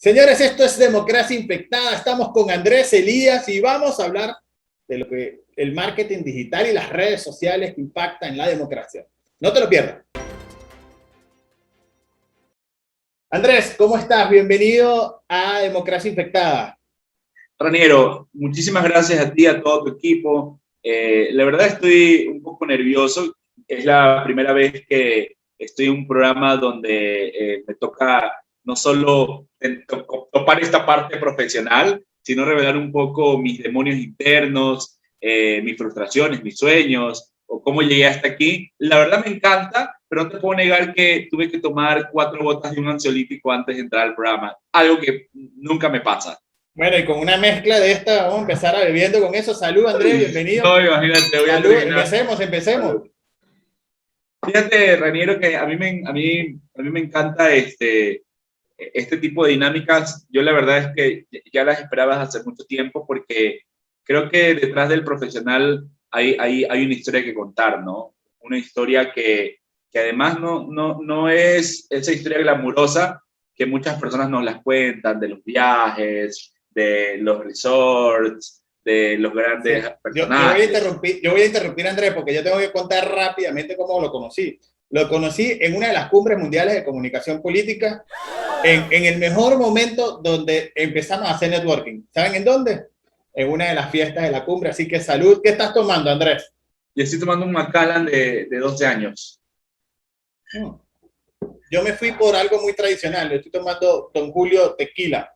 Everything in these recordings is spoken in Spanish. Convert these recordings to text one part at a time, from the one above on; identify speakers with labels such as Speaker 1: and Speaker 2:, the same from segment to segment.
Speaker 1: Señores, esto es Democracia Infectada. Estamos con Andrés Elías y vamos a hablar de lo que el marketing digital y las redes sociales que impactan en la democracia. No te lo pierdas. Andrés, ¿cómo estás? Bienvenido a Democracia Infectada.
Speaker 2: Raniero, muchísimas gracias a ti y a todo tu equipo. La verdad estoy un poco nervioso. Es la primera vez que estoy en un programa donde me toca no solo topar esta parte profesional, sino revelar un poco mis demonios internos, mis frustraciones, mis sueños, o cómo llegué hasta aquí. La verdad me encanta, pero no te puedo negar que tuve que tomar 4 gotas de un ansiolítico antes de entrar al programa, algo que nunca me pasa.
Speaker 1: Bueno, y con una mezcla de esta, vamos a empezar a bebiendo con eso. Salud, Andrés, bienvenido.
Speaker 2: No, imagínate, voy a
Speaker 1: Salud,
Speaker 2: terminar.
Speaker 1: empecemos.
Speaker 2: Fíjate, Raniero, que a mí me encanta este tipo de dinámicas. Yo la verdad es que ya las esperaba hace mucho tiempo porque creo que detrás del profesional hay una historia que contar, ¿no? Una historia que además no es esa historia glamurosa que muchas personas nos las cuentan, de los viajes, de los resorts, de los grandes personajes.
Speaker 1: Yo voy a interrumpir, Andrés, porque yo tengo que contar rápidamente cómo lo conocí. Lo conocí en una de las cumbres mundiales de comunicación política, en el mejor momento donde empezamos a hacer networking. ¿Saben en dónde? En una de las fiestas de la cumbre. Así que salud. ¿Qué estás tomando, Andrés?
Speaker 2: Yo estoy tomando un Macallan de 12 años.
Speaker 1: Yo me fui por algo muy tradicional. Yo estoy tomando Don Julio tequila.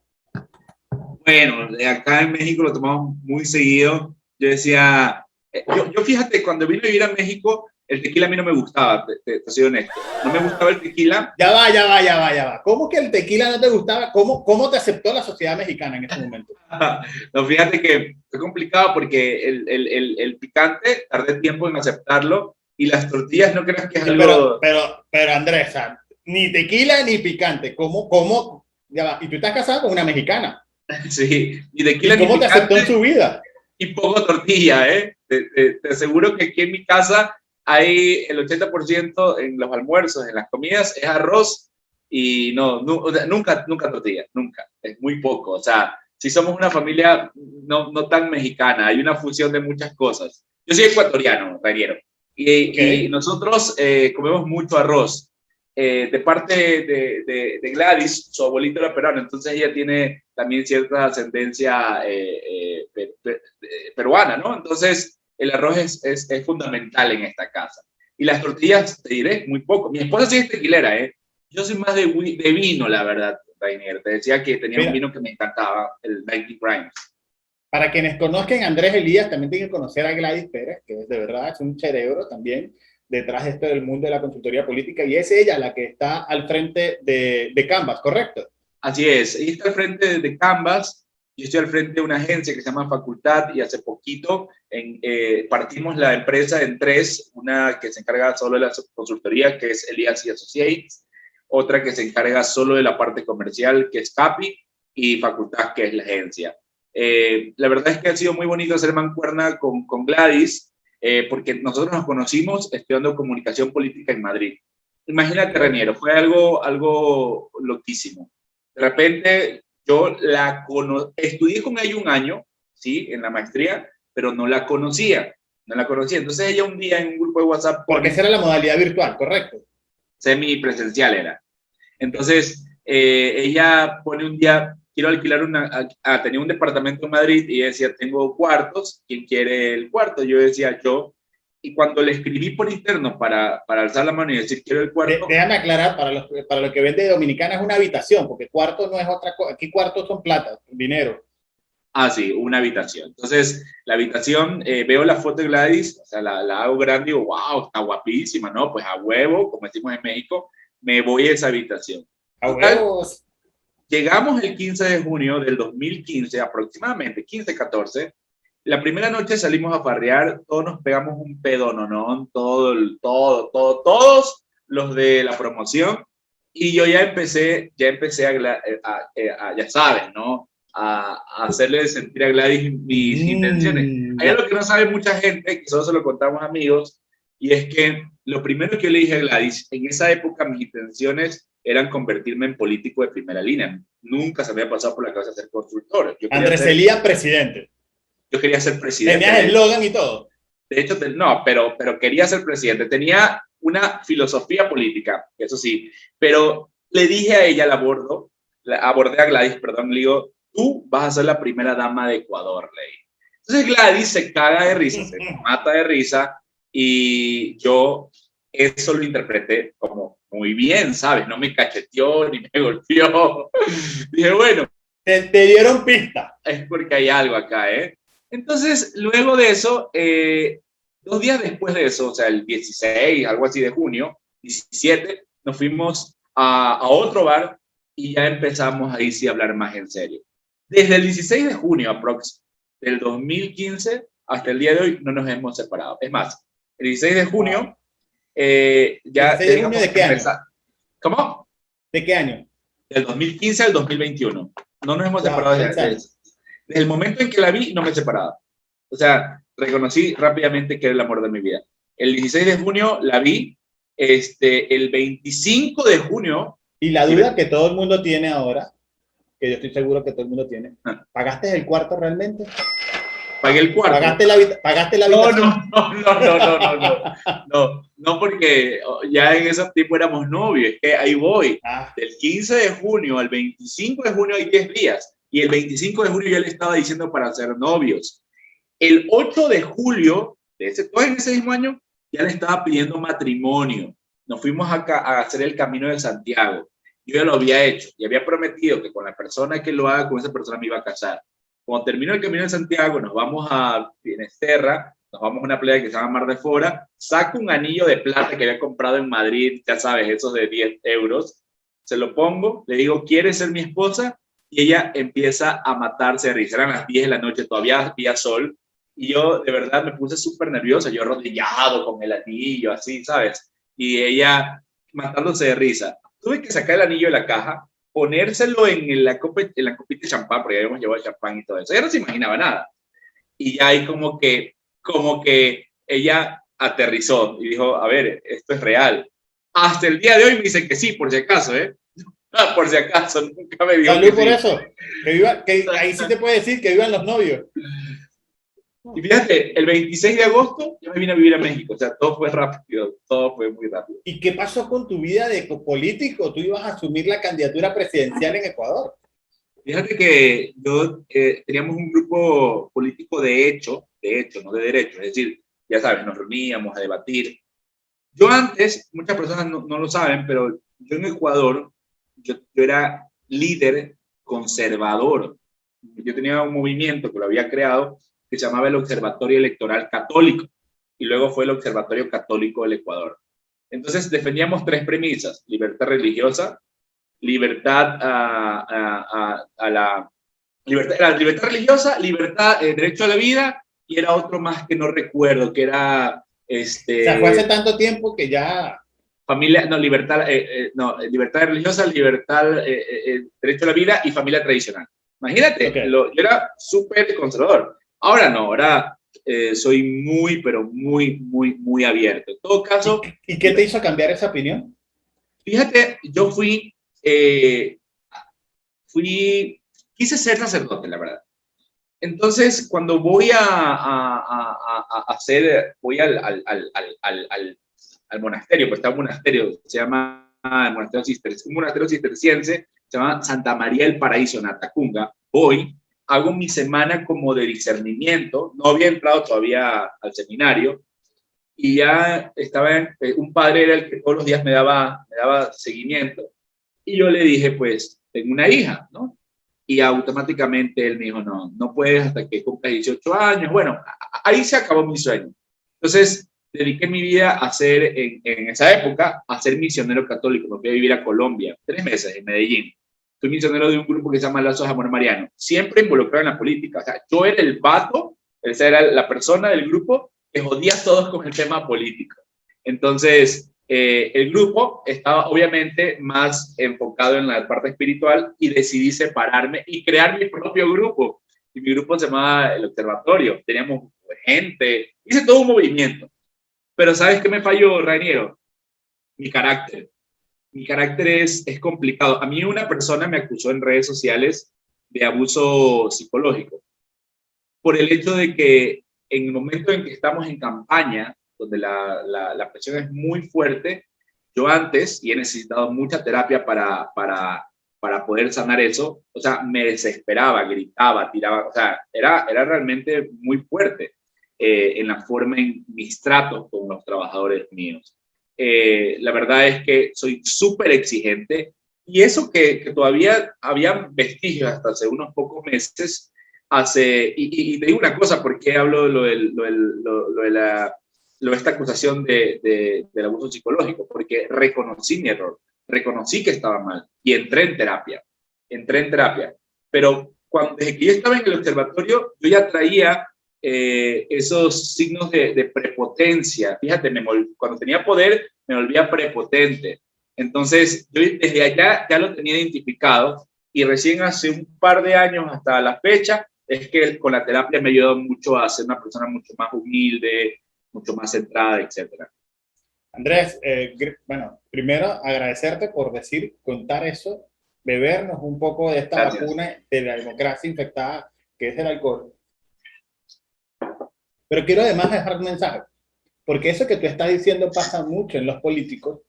Speaker 2: Bueno, acá en México lo tomamos muy seguido. Yo decía, yo fíjate, cuando vine a vivir a México, el tequila a mí no me gustaba, te soy honesto. No me gustaba el tequila.
Speaker 1: Ya va. ¿Cómo que el tequila no te gustaba? ¿Cómo te aceptó la sociedad mexicana en ese momento?
Speaker 2: No, fíjate que fue complicado porque el picante tardé tiempo en aceptarlo y las tortillas no creas que es algo...
Speaker 1: Pero Andrés, ni tequila ni picante. ¿Cómo? Ya va. Y tú estás casado con una mexicana.
Speaker 2: Sí, ni tequila
Speaker 1: ¿Y cómo
Speaker 2: ni
Speaker 1: te
Speaker 2: picante,
Speaker 1: aceptó en su vida?
Speaker 2: y poco tortilla, ¿eh? Te aseguro que aquí en mi casa hay el 80% en los almuerzos, en las comidas, es arroz y o sea, nunca tortilla, nunca, es muy poco. O sea, si somos una familia no tan mexicana, hay una fusión de muchas cosas. Yo soy ecuatoriano, Raniero, y
Speaker 1: Okay.
Speaker 2: nosotros comemos mucho arroz. De parte de Gladys, su abuelito era peruano, entonces ella tiene también cierta ascendencia peruana, ¿no? Entonces el arroz es fundamental en esta casa. Y las tortillas, te diré, muy poco. Mi esposa sí es tequilera, ¿eh? Yo soy más de vino, la verdad, Rainier. Te decía que tenía un
Speaker 1: Mira,
Speaker 2: vino que me encantaba, el 90 Crimes.
Speaker 1: para quienes conozcan a Andrés Elías, también tienen que conocer a Gladys Pérez, que es de verdad es un cerebro también detrás de esto del mundo de la consultoría política, y es ella la que está al frente de Canvas, ¿correcto?
Speaker 2: Así es, ella está al frente de Canvas, yo estoy al frente de una agencia que se llama Facultad y hace poquito partimos la empresa en 3, una que se encarga solo de la consultoría, que es Elías y Associates, otra que se encarga solo de la parte comercial, que es Capi, y Facultad, que es la agencia. La verdad es que ha sido muy bonito hacer mancuerna con Gladys, porque nosotros nos conocimos estudiando comunicación política en Madrid. Imagínate, Reniero, fue algo loquísimo. De repente, yo estudié con ella un año, ¿sí? En la maestría, pero no la conocía. Entonces ella un día en un grupo de WhatsApp
Speaker 1: Porque esa era la modalidad virtual, ¿correcto?
Speaker 2: semipresencial era. Entonces, ella pone un día, quiero alquilar tenía un departamento en Madrid y ella decía, tengo cuartos, ¿quién quiere el cuarto? Yo decía, yo. Y cuando le escribí por interno para alzar la mano y decir, quiero el cuarto.
Speaker 1: Déjame aclarar, para los que ven de Dominicana es una habitación, porque cuarto no es otra cosa, aquí cuartos son plata, dinero.
Speaker 2: Ah, sí, una habitación. Entonces, la habitación, veo la foto de Gladys, o sea, la hago grande y digo, wow, está guapísima, ¿no? Pues a huevo, como decimos en México, me voy a esa habitación.
Speaker 1: A
Speaker 2: Total,
Speaker 1: huevos.
Speaker 2: llegamos el 15 de junio del 2015, aproximadamente 15-14. La primera noche salimos a farrear, todos nos pegamos un pedo, ¿no? Todos los de la promoción. Y yo ya empecé ya sabes, ¿no? A hacerle sentir a Gladys mis intenciones. Hay
Speaker 1: Ya.
Speaker 2: algo que no sabe mucha gente, que solo se lo contamos amigos, y es que lo primero que yo le dije a Gladys, en esa época mis intenciones eran convertirme en político de primera línea. Nunca se me había pasado por la cabeza ser consultor.
Speaker 1: Andrés Elía, presidente.
Speaker 2: Yo quería ser presidente.
Speaker 1: Tenías eslogan y todo.
Speaker 2: De hecho, no, pero quería ser presidente. Tenía una filosofía política, eso sí, pero le dije a ella, abordé a Gladys, perdón, le digo, tú vas a ser la primera dama de Ecuador, Ley. Entonces Gladys se caga de risa, se mata de risa, y yo eso lo interpreté como muy bien, ¿sabes? No me cacheteó ni me golpeó. Dije, bueno.
Speaker 1: Te dieron pista.
Speaker 2: Es porque hay algo acá, ¿eh? Entonces, luego de eso, 2 días después de eso, o sea, el 16, algo así de junio, 17, nos fuimos a otro bar y ya empezamos ahí sí a hablar más en serio. Desde el 16 de junio, aprox, del 2015 hasta el día de hoy, no nos hemos separado. Es más, el 16 de junio, ya...
Speaker 1: ¿16 de junio de qué año?
Speaker 2: ¿Cómo?
Speaker 1: ¿De qué año?
Speaker 2: Del 2015 al 2021. No nos hemos separado desde el momento en que la vi, no me he separado. O sea, reconocí rápidamente que era el amor de mi vida. El 16 de junio la vi, el 25 de junio...
Speaker 1: Y la duda que todo el mundo tiene ahora, que yo estoy seguro que todo el mundo tiene, ¿pagaste el cuarto realmente?
Speaker 2: Pagué el cuarto.
Speaker 1: ¿Pagaste la habitación?
Speaker 2: No, porque ya en ese tiempo éramos novios, es que ahí voy. Del 15 de junio al 25 de junio hay 10 días, y el 25 de junio ya le estaba diciendo para ser novios. El 8 de julio, todo en ese mismo año, ya le estaba pidiendo matrimonio. Nos fuimos a hacer el Camino de Santiago. Yo ya lo había hecho y había prometido que con la persona que lo haga, con esa persona me iba a casar. Cuando terminó el Camino de Santiago, nos vamos a Finisterra, nos vamos a una playa que se llama Mar de Fora, saco un anillo de plata que había comprado en Madrid, ya sabes, esos de 10 euros, se lo pongo, le digo, ¿quieres ser mi esposa? Y ella empieza a matarse de risa. Eran las 10 de la noche, todavía había sol, y yo de verdad me puse súper nerviosa, yo arrodillado con el anillo, así, ¿sabes? Y ella matándose de risa. Tuve que sacar el anillo de la caja, ponérselo en la copita de champán, porque ya habíamos llevado champán y todo eso. Ella no se imaginaba nada. Y ya ahí como que ella aterrizó y dijo, a ver, esto es real. Hasta el día de hoy me dice que sí, por si acaso, ¿eh? Por si acaso, nunca me dijo.
Speaker 1: Salud por eso. Que ahí sí te puede decir que vivan los novios.
Speaker 2: Y fíjate, el 26 de agosto yo me vine a vivir a México, o sea, todo fue rápido, todo fue muy rápido.
Speaker 1: ¿Y qué pasó con tu vida de político? Tú ibas a asumir la candidatura presidencial en Ecuador.
Speaker 2: Fíjate que yo teníamos un grupo político de hecho, no de derecho, es decir, ya sabes, nos reuníamos a debatir. Yo antes, muchas personas no lo saben, pero yo en Ecuador, yo era líder conservador. Yo tenía un movimiento que lo había creado que se llamaba el Observatorio Electoral Católico, y luego fue el Observatorio Católico del Ecuador. Entonces defendíamos 3 premisas: libertad religiosa, libertad libertad religiosa, derecho a la vida, y era otro más que no recuerdo, que era...
Speaker 1: O sea, fue hace tanto tiempo que ya...
Speaker 2: libertad religiosa, libertad, derecho a la vida y familia tradicional. Imagínate,
Speaker 1: Okay.
Speaker 2: Yo era súper conservador. Ahora no, ahora soy muy, pero muy, muy, muy abierto. En todo caso...
Speaker 1: ¿Y qué te hizo cambiar esa opinión?
Speaker 2: Fíjate, yo quise ser sacerdote, la verdad. Entonces, cuando voy voy al monasterio, pues está un monasterio, se llama el monasterio cisterciense, un monasterio cisterciense, se llama Santa María del Paraíso, en Atacunga. Voy, hago mi semana como de discernimiento, no había entrado todavía al seminario, y ya estaba, un padre era el que todos los días me daba seguimiento, y yo le dije, pues, tengo una hija, ¿no? Y automáticamente él me dijo, no puedes hasta que cumplas 18 años. Bueno, ahí se acabó mi sueño. Entonces, dediqué mi vida a ser, en esa época, a ser misionero católico. Me fui a vivir a Colombia, 3 meses en Medellín. Fui misionero de un grupo que se llama Lazos de Amor Mariano, siempre involucrado en la política. O sea, yo era el vato, esa era la persona del grupo que jodía a todos con el tema político. Entonces, el grupo estaba obviamente más enfocado en la parte espiritual, y decidí separarme y crear mi propio grupo. Y mi grupo se llamaba El Observatorio. Teníamos gente, hice todo un movimiento. Pero ¿sabes qué me falló, Raniero? Mi carácter. Mi carácter es complicado. A mí una persona me acusó en redes sociales de abuso psicológico por el hecho de que en el momento en que estamos en campaña, donde la presión es muy fuerte, yo antes, y he necesitado mucha terapia para poder sanar eso, o sea, me desesperaba, gritaba, tiraba, o sea, era realmente muy fuerte en la forma en mis tratos con los trabajadores míos. La verdad es que soy súper exigente y eso que todavía había vestigios hasta hace unos pocos meses, y te digo una cosa, ¿por qué hablo de esta acusación del abuso psicológico? Porque reconocí mi error, reconocí que estaba mal y entré en terapia. Pero desde que yo estaba en el observatorio, yo ya traía esos signos de prepotencia. Fíjate, cuando tenía poder me volvía prepotente. Entonces, yo desde allá ya lo tenía identificado y recién hace un par de años hasta la fecha es que con la terapia me ayudó mucho a ser una persona mucho más humilde, mucho más centrada, etcétera.
Speaker 1: Andrés, bueno, primero agradecerte por contar eso, bebernos un poco de esta
Speaker 2: Gracias.
Speaker 1: vacuna de la democracia infectada, que es el alcohol. Pero quiero además dejar un mensaje, porque eso que tú estás diciendo pasa mucho en los políticos,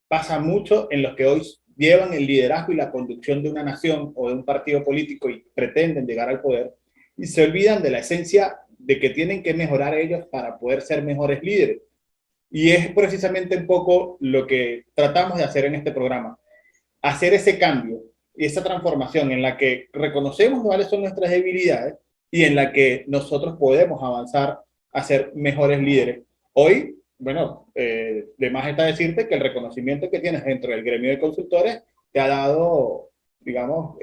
Speaker 1: pasa mucho en los que hoy llevan el liderazgo y la conducción de una nación o de un partido político y pretenden llegar al poder y se olvidan de la esencia de que tienen que mejorar ellos para poder ser mejores líderes. Y es precisamente un poco lo que tratamos de hacer en este programa, hacer ese cambio y esa transformación en la que reconocemos cuáles son nuestras debilidades y en la que nosotros podemos avanzar a ser mejores líderes. Hoy, bueno, de más está decirte que el reconocimiento que tienes dentro del gremio de consultores te ha dado, digamos,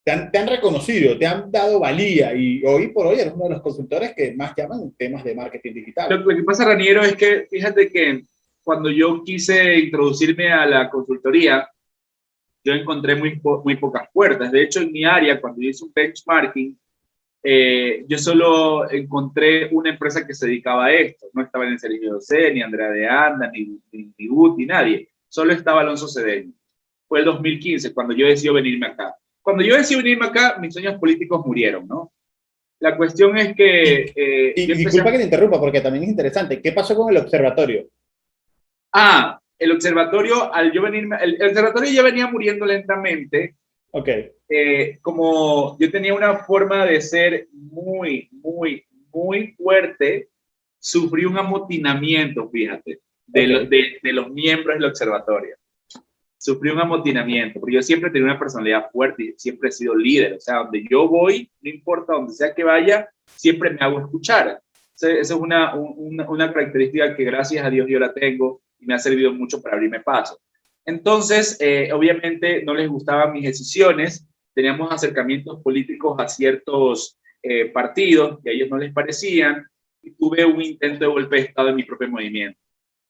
Speaker 1: te han reconocido, te han dado valía y hoy por hoy eres uno de los consultores que más llaman en temas de marketing digital.
Speaker 2: Lo que pasa, Raniero, es que fíjate que cuando yo quise introducirme a la consultoría, yo encontré muy pocas puertas. De hecho, en mi área, cuando yo hice un benchmarking, yo solo encontré una empresa que se dedicaba a esto. No estaba en el Sergio José, ni Andrea de Anda, ni Guti, nadie. Solo estaba Alonso Cedeño. Fue el 2015 cuando yo decidí venirme acá. Cuando yo decidí venirme acá, mis sueños políticos murieron, ¿no? La cuestión es
Speaker 1: Y,
Speaker 2: que yo
Speaker 1: y
Speaker 2: empecé
Speaker 1: disculpa que te interrumpa porque también es interesante. ¿Qué pasó con el observatorio?
Speaker 2: el observatorio, al yo venirme, el observatorio ya venía muriendo lentamente,
Speaker 1: Ok,
Speaker 2: como yo tenía una forma de ser muy fuerte, sufrí un amotinamiento, fíjate,
Speaker 1: ok.
Speaker 2: de los miembros del observatorio. Sufrí un amotinamiento, porque yo siempre he tenido una personalidad fuerte y siempre he sido líder. O sea, donde yo voy, no importa donde sea que vaya, siempre me hago escuchar. Esa es una característica que gracias a Dios yo la tengo y me ha servido mucho para abrirme paso. Entonces, obviamente no les gustaban mis decisiones, teníamos acercamientos políticos a ciertos partidos que a ellos no les parecían y tuve un intento de golpe de Estado en mi propio movimiento.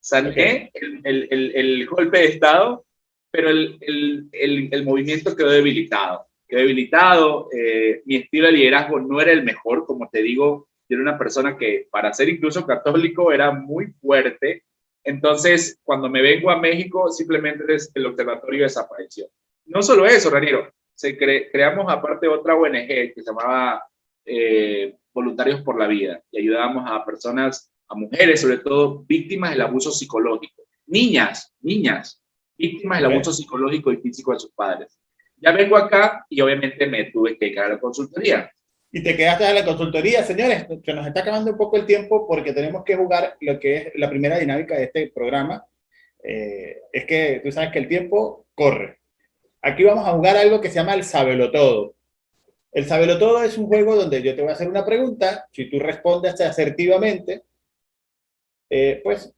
Speaker 1: Okay.
Speaker 2: Sané el golpe de Estado, pero el movimiento quedó debilitado. Quedó debilitado, mi estilo de liderazgo no era el mejor, como te digo, yo era una persona que para ser incluso católico era muy fuerte. Entonces, cuando me vengo a México, simplemente el observatorio desapareció. No solo eso, Raniero, creamos aparte otra ONG que se llamaba Voluntarios por la Vida y ayudábamos a personas, a mujeres sobre todo, víctimas del abuso psicológico. Niñas, víctimas del abuso
Speaker 1: Okay.
Speaker 2: psicológico y físico de sus padres. Ya vengo acá y obviamente me tuve que dedicar a la consultoría.
Speaker 1: Y te quedaste en la consultoría, señores. Se nos está acabando un poco el tiempo porque tenemos que jugar lo que es la primera dinámica de este programa. Es que tú sabes que el tiempo corre. Aquí vamos a jugar algo que se llama el Sabelotodo. El Sabelotodo es un juego donde yo te voy a hacer una pregunta. Si tú respondes asertivamente, pues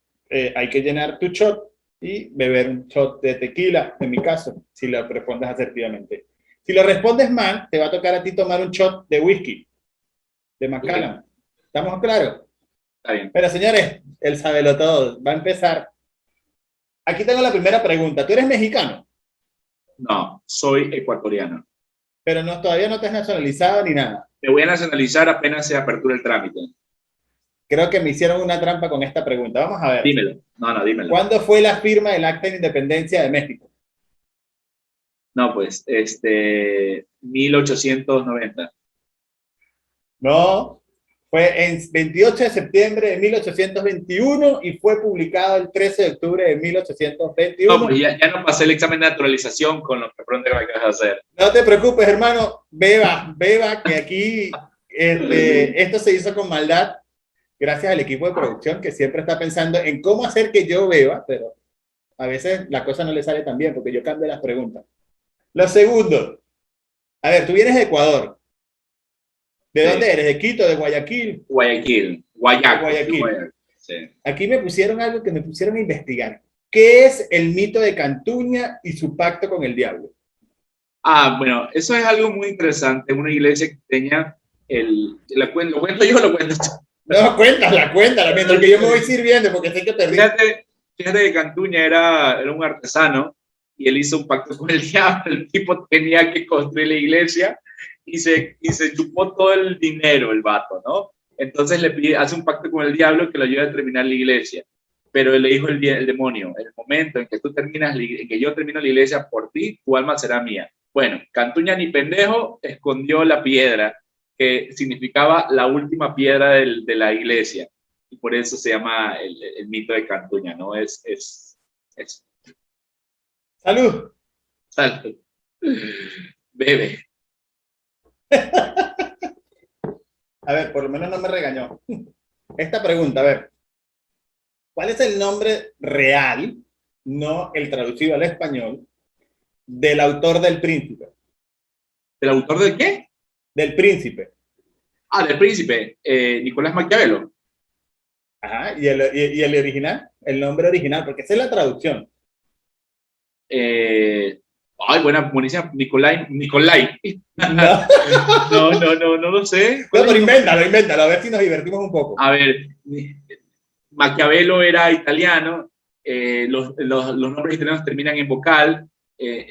Speaker 1: hay que llenar tu shot y beber un shot de tequila, en mi caso, si lo respondes asertivamente. Si lo respondes mal, te va a tocar a ti tomar un shot de whisky, de
Speaker 2: Ok,
Speaker 1: Macallan. ¿Estamos claros?
Speaker 2: está bien.
Speaker 1: Pero señores, el sabelo todo va a empezar. Aquí tengo la primera pregunta. Tú eres mexicano,
Speaker 2: No, soy ecuatoriano.
Speaker 1: pero no, todavía no te has nacionalizado ni nada.
Speaker 2: Me voy a nacionalizar apenas se apertura el trámite.
Speaker 1: creo que me hicieron una trampa con esta pregunta. Vamos a ver.
Speaker 2: Dímelo. No, dímelo.
Speaker 1: ¿Cuándo fue la firma del Acta de Independencia de México?
Speaker 2: No, pues, 1890.
Speaker 1: No, fue en 28 de septiembre de 1821 y fue publicado el 13 de octubre de 1821.
Speaker 2: No, pues ya no pasé el examen de naturalización con lo que pronto me acabas de hacer.
Speaker 1: No te preocupes, hermano, beba, que aquí esto se hizo con maldad, gracias al equipo de producción que siempre está pensando en cómo hacer que yo beba, pero a veces la cosa no le sale tan bien porque yo cambio las preguntas. Lo segundo, a ver, tú vienes de Ecuador. ¿De dónde eres? ¿De Quito? ¿De Guayaquil?
Speaker 2: Guayaquil.
Speaker 1: Guayaquil.
Speaker 2: Sí.
Speaker 1: Aquí me pusieron algo que me pusieron a investigar. ¿Qué es el mito de Cantuña y su pacto con el diablo?
Speaker 2: Bueno, eso es algo muy interesante. Una iglesia que tenía ¿lo cuento yo o lo cuento tú?
Speaker 1: No, cuéntala, mientras que yo me voy sirviendo porque sé que perdí.
Speaker 2: Fíjate que Cantuña era un artesano y él hizo un pacto con el diablo. El tipo tenía que construir la iglesia y se chupó todo el dinero, el vato, ¿no? Entonces hace un pacto con el diablo que lo ayuda a terminar la iglesia. Pero le dijo el demonio, en el momento en que en que yo termino la iglesia por ti, tu alma será mía. Bueno, Cantuña ni pendejo escondió la piedra que significaba la última piedra de la iglesia. Y por eso se llama el mito de Cantuña, ¿no? Es.
Speaker 1: Salud.
Speaker 2: Salud. Bebe.
Speaker 1: A ver, por lo menos no me regañó. Esta pregunta, a ver. ¿Cuál es el nombre real, no el traducido al español, del autor del Príncipe?
Speaker 2: ¿El autor de qué?
Speaker 1: Del Príncipe.
Speaker 2: Del Príncipe. Nicolás Maquiavelo.
Speaker 1: Ajá, ¿y el original? El nombre original, porque esa es la traducción.
Speaker 2: Buenísima. Nicolai.
Speaker 1: No.
Speaker 2: No lo sé.
Speaker 1: No, pero invéntalo, a ver si nos divertimos un poco.
Speaker 2: A ver, Maquiavelo era italiano, los nombres italianos terminan en vocal,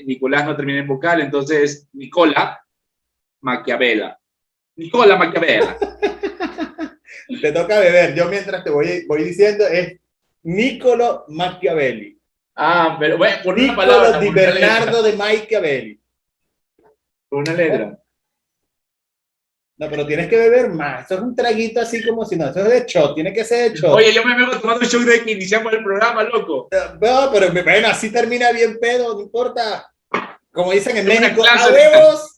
Speaker 2: Nicolás no termina en vocal, entonces Nicola Maquiavela.
Speaker 1: Te toca beber, yo mientras te voy diciendo es Niccolo Machiavelli.
Speaker 2: Pero bueno, por una
Speaker 1: Niccolo
Speaker 2: palabra.
Speaker 1: di Bernardo de Machiavelli.
Speaker 2: Por una letra.
Speaker 1: No, pero tienes que beber más. Eso es un traguito así como si no, eso es de shot, tiene que ser de shot.
Speaker 2: Oye, yo me vengo tomando un shot de que iniciamos el programa, loco.
Speaker 1: No, pero bueno, así termina bien pedo, no importa. Como dicen en México,
Speaker 2: ¡a
Speaker 1: huevos!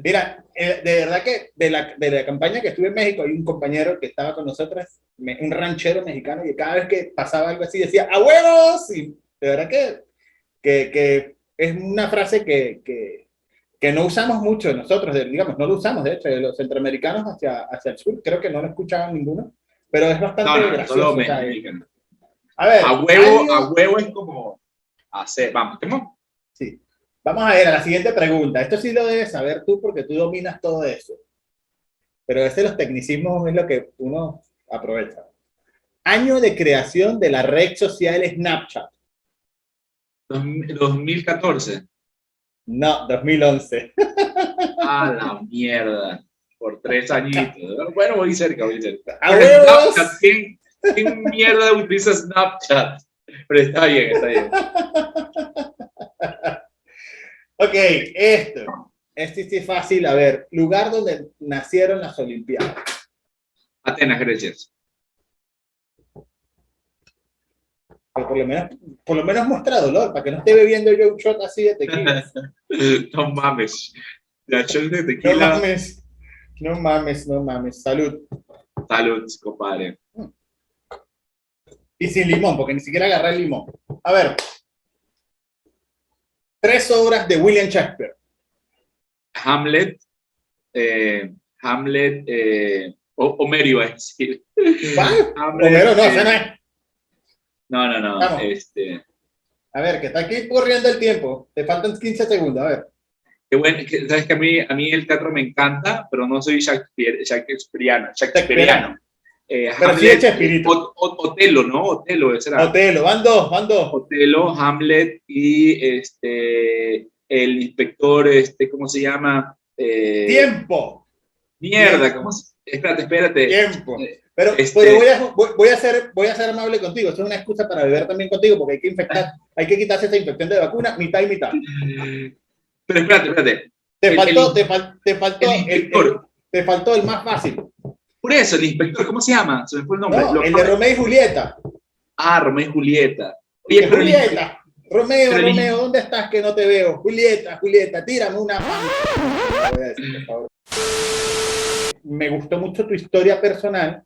Speaker 1: Mira, de verdad que de la campaña que estuve en México, hay un compañero que estaba con nosotros, un ranchero mexicano, y cada vez que pasaba algo así decía, ¡a huevos! Y de verdad que es una frase que no usamos mucho nosotros, digamos, no lo usamos, de hecho, de los centroamericanos hacia el sur, creo que no lo escuchaban ninguno, pero es bastante gracioso.
Speaker 2: Solo
Speaker 1: mexicano. A ver,
Speaker 2: a huevo es como hacer, vamos, ¿cómo?
Speaker 1: Sí. Vamos a ver a la siguiente pregunta. Esto sí lo debes saber tú porque tú dominas todo eso. Pero ese de los tecnicismos es lo que uno aprovecha. Año de creación de la red social Snapchat.
Speaker 2: 2014.
Speaker 1: No, 2011.
Speaker 2: A la mierda. Por 3 añitos. Bueno, voy cerca.
Speaker 1: ¡A huevos!
Speaker 2: ¿Quién mierda utiliza Snapchat? Pero está bien.
Speaker 1: Ok, este sí es fácil. A ver, lugar donde nacieron las Olimpiadas.
Speaker 2: Atenas, Grecia.
Speaker 1: Pero por lo menos muestra dolor, para que no esté bebiendo yo un shot así de tequila.
Speaker 2: No mames. La shot de tequila.
Speaker 1: No mames. Salud.
Speaker 2: Salud, compadre.
Speaker 1: Y sin limón, porque ni siquiera agarré el limón. A ver. 3 obras de William Shakespeare.
Speaker 2: Hamlet. Homero iba a decir.
Speaker 1: Homero no, esa no es.
Speaker 2: No.
Speaker 1: Vamos. A ver, que está aquí corriendo el tiempo. Te faltan 15 segundos, a ver.
Speaker 2: Qué bueno, sabes que a mí el teatro me encanta, pero no soy shakespeariano.
Speaker 1: Pero sí es Chespirito.
Speaker 2: Otelo, ¿no? Otelo, ese era.
Speaker 1: Otelo, van dos.
Speaker 2: Otelo, Hamlet y el inspector, ¿cómo se llama?
Speaker 1: ¡Tiempo!
Speaker 2: Mierda, ¿cómo se espérate.
Speaker 1: Tiempo. Pero voy a ser amable contigo. Esto es una excusa para beber también contigo, porque hay que quitarse esa infección de vacuna, mitad y mitad.
Speaker 2: Pero espérate.
Speaker 1: Te faltó,
Speaker 2: inspector.
Speaker 1: te faltó el más fácil.
Speaker 2: Por eso, el inspector, ¿cómo se llama? Se me fue el nombre.
Speaker 1: No, el de Romeo y Julieta.
Speaker 2: Ah, Romeo y Julieta. Oye, pero
Speaker 1: Julieta. Romeo, ¿dónde estás que no te veo? Julieta, tírame una mano. Voy a decir, por favor. Me gustó mucho tu historia personal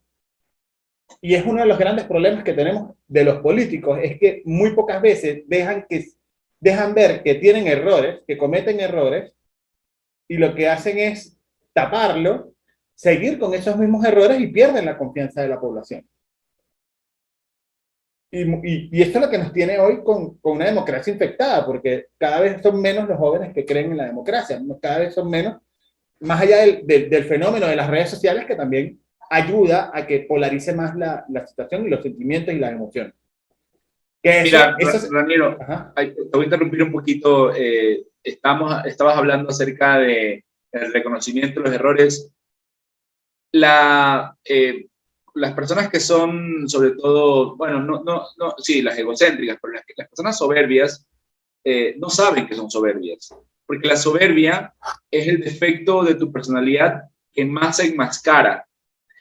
Speaker 1: y es uno de los grandes problemas que tenemos de los políticos, es que muy pocas veces dejan ver que tienen errores, que cometen errores, y lo que hacen es taparlo, seguir con esos mismos errores y pierden la confianza de la población. Y esto es lo que nos tiene hoy con una democracia infectada, porque cada vez son menos los jóvenes que creen en la democracia, cada vez son menos, más allá del fenómeno de las redes sociales, que también ayuda a que polarice más la situación y los sentimientos y las emociones.
Speaker 2: Mira, Raniero, te voy a interrumpir un poquito. Estabas hablando acerca del reconocimiento de los errores. Las personas que son, sobre todo, bueno, sí, las egocéntricas, pero las personas soberbias no saben que son soberbias, porque la soberbia es el defecto de tu personalidad que más se enmascara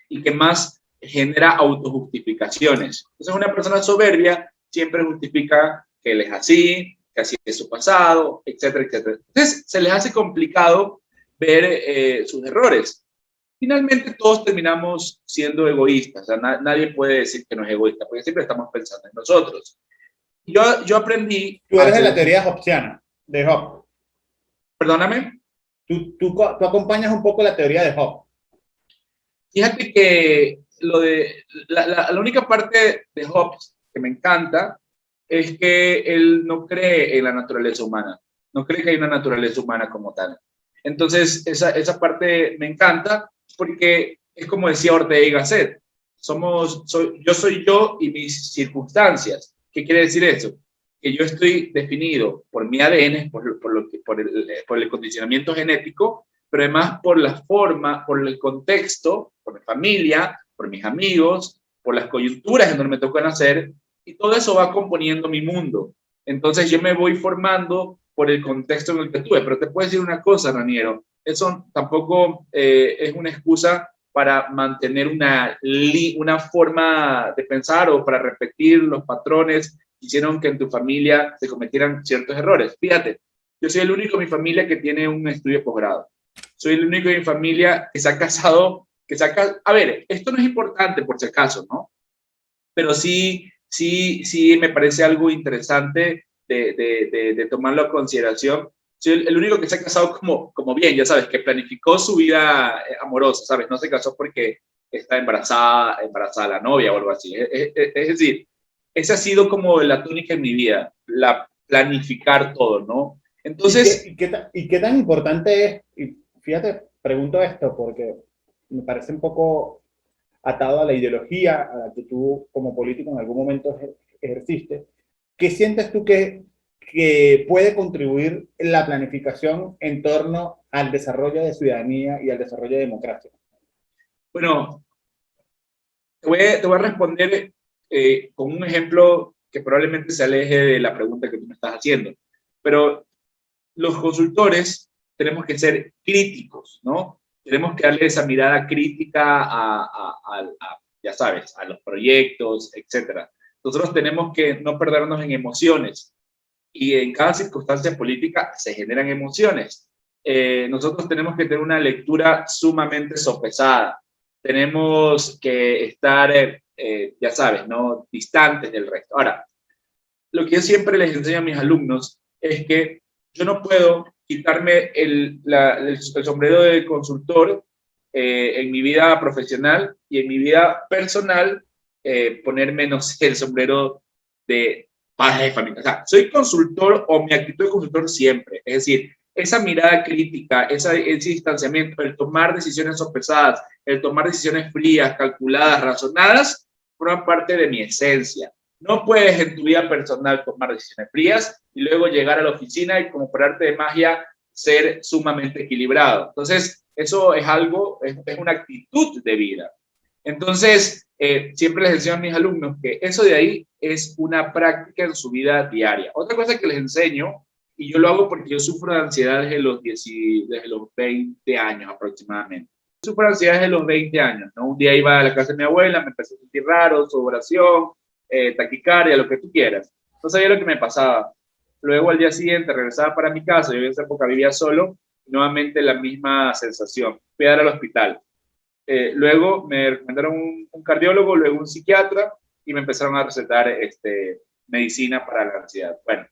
Speaker 2: y que más genera autojustificaciones. Entonces, una persona soberbia siempre justifica que él es así, que así es su pasado, etcétera, etcétera. Entonces, se les hace complicado ver sus errores. Finalmente, todos terminamos siendo egoístas. O sea, nadie puede decir que no es egoísta, porque siempre estamos pensando en nosotros. Yo aprendí...
Speaker 1: Tú eres de la teoría hobbesiana, de Hobbes.
Speaker 2: Perdóname.
Speaker 1: Tú acompañas un poco la teoría de Hobbes.
Speaker 2: Fíjate que la única parte de Hobbes que me encanta es que él no cree en la naturaleza humana, no cree que hay una naturaleza humana como tal. Entonces, esa parte me encanta porque es como decía Ortega y Gasset, yo soy yo y mis circunstancias. ¿Qué quiere decir eso? Que yo estoy definido por mi ADN, por el condicionamiento genético, pero además por la forma, por el contexto, por mi familia, por mis amigos, por las coyunturas en donde me tocó nacer, y todo eso va componiendo mi mundo. Entonces yo me voy formando por el contexto en el que estuve. Pero te puedo decir una cosa, Raniero, eso tampoco es una excusa para mantener una forma de pensar o para repetir los patrones que hicieron que en tu familia se cometieran ciertos errores. Fíjate, yo soy el único en mi familia que tiene un estudio de posgrado. Soy el único en mi familia que se ha casado, a ver, esto no es importante por si acaso, ¿no? Pero sí me parece algo interesante de tomarlo a consideración. Soy el único que se ha casado como bien, ya sabes, que planificó su vida amorosa, ¿sabes? No se casó porque está embarazada la novia o algo así. Es decir, esa ha sido como la tónica en mi vida, planificar todo, ¿no? Entonces...
Speaker 1: ¿Y qué tan importante es? Y fíjate, pregunto esto porque me parece un poco atado a la ideología a la que tú como político en algún momento ejerciste. ¿Qué sientes tú que puede contribuir la planificación en torno al desarrollo de ciudadanía y al desarrollo de democracia?
Speaker 2: Bueno, te voy a responder con un ejemplo que probablemente se aleje de la pregunta que tú me estás haciendo. Pero los consultores tenemos que ser críticos, ¿no? Tenemos que darle esa mirada crítica ya sabes, a los proyectos, etcétera. Nosotros tenemos que no perdernos en emociones. Y en cada circunstancia política se generan emociones. Nosotros tenemos que tener una lectura sumamente sopesada. Tenemos que estar, ya sabes, ¿no? Distantes del resto. Ahora, lo que yo siempre les enseño a mis alumnos es que yo no puedo quitarme el sombrero de consultor en mi vida profesional y en mi vida personal ponerme, no sé, el sombrero de padre de familia. O sea, soy consultor o mi actitud de consultor siempre. Es decir, esa mirada crítica, ese distanciamiento, el tomar decisiones sopesadas, el tomar decisiones frías, calculadas, razonadas, forma parte de mi esencia. No puedes en tu vida personal tomar decisiones frías y luego llegar a la oficina y como por arte de magia ser sumamente equilibrado. Entonces, Eso es algo, es una actitud de vida. Entonces, siempre les enseño a mis alumnos que eso de ahí es una práctica en su vida diaria. Otra cosa que les enseño, y yo lo hago porque yo sufro de ansiedad desde los 20 años aproximadamente. Sufro de ansiedad desde los 20 años, ¿no? Un día iba a la casa de mi abuela, me empecé a sentir raro, sudoración, taquicardia, lo que tú quieras. No sabía lo que me pasaba. Luego al día siguiente regresaba para mi casa, yo en esa época vivía solo, y nuevamente la misma sensación. Fui a dar al hospital. Luego me recomendaron un cardiólogo, luego un psiquiatra, y me empezaron a recetar medicina para la ansiedad. Bueno,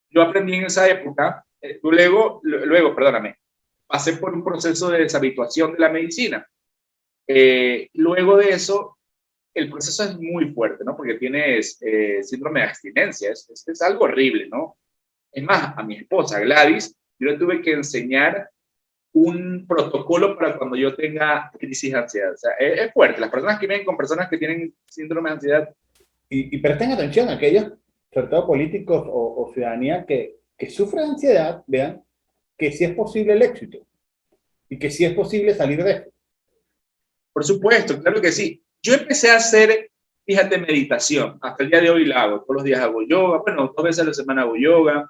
Speaker 2: yo aprendí en esa época, perdóname, pasé por un proceso de deshabituación de la medicina. Luego de eso, el proceso es muy fuerte, ¿no? Porque tienes síndrome de abstinencia, es algo horrible, ¿no? Es más, a mi esposa Gladys, yo le tuve que enseñar un protocolo para cuando yo tenga crisis de ansiedad. O sea, es fuerte. Las personas que vienen con personas que tienen síndrome de ansiedad.
Speaker 1: Y presten atención a aquellos, sobre todo políticos o ciudadanía, que sufren ansiedad, vean que sí es posible el éxito y que sí es posible salir de esto.
Speaker 2: Por supuesto, claro que sí. Yo empecé a hacer, fíjate, meditación. Hasta el día de hoy la hago. Todos los días hago yoga. Bueno, 2 veces a la semana hago yoga.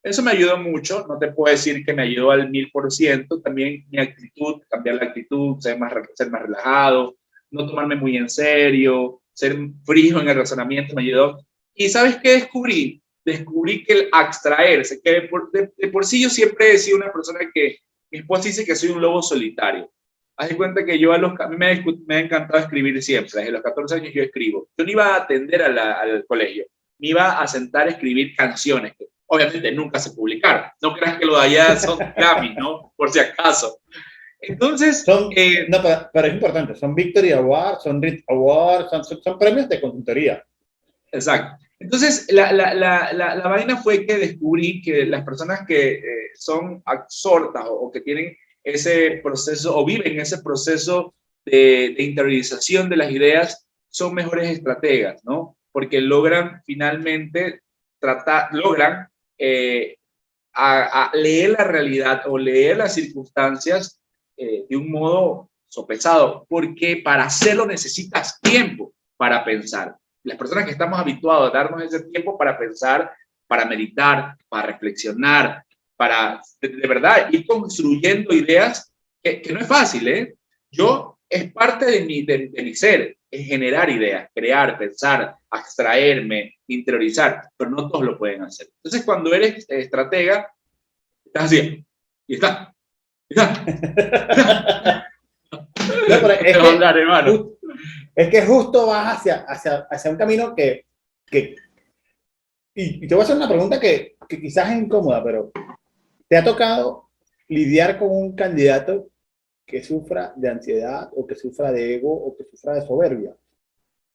Speaker 2: Eso me ayudó mucho. No te puedo decir que me ayudó al 1000%. También mi actitud, cambiar la actitud, ser más relajado, no tomarme muy en serio, ser frío en el razonamiento me ayudó. ¿Y sabes qué descubrí? Descubrí que el abstraerse, que de por sí yo siempre he sido una persona que, mi esposa dice que soy un lobo solitario. Haz de cuenta que yo a mí me ha encantado escribir siempre. Desde los 14 años yo escribo. Yo no iba a atender al colegio. Me iba a sentar a escribir canciones que obviamente nunca se publicaron. No creas que lo de allá son Grammy, ¿no? Por si acaso. Entonces...
Speaker 1: no, pero es importante. Son Victory Awards, son Rit Awards, son premios de consultoría.
Speaker 2: Exacto. Entonces, la vaina fue que descubrí que las personas que son absortas o que tienen ese proceso o viven ese proceso de interiorización de las ideas son mejores estrategas, ¿no? Porque logran finalmente logran a leer la realidad o leer las circunstancias de un modo sopesado, porque para hacerlo necesitas tiempo para pensar. Las personas que estamos habituados a darnos ese tiempo para pensar, para meditar, para reflexionar, para de verdad ir construyendo ideas, que no es fácil, ¿eh? Es parte de mi ser, es generar ideas, crear, pensar, abstraerme, interiorizar, pero no todos lo pueden hacer. Entonces, cuando eres estratega, estás así, y está.
Speaker 1: No, pero es que justo vas hacia un camino y te voy a hacer una pregunta que quizás es incómoda, pero ¿te ha tocado lidiar con un candidato que sufra de ansiedad o que sufra de ego o que sufra de soberbia?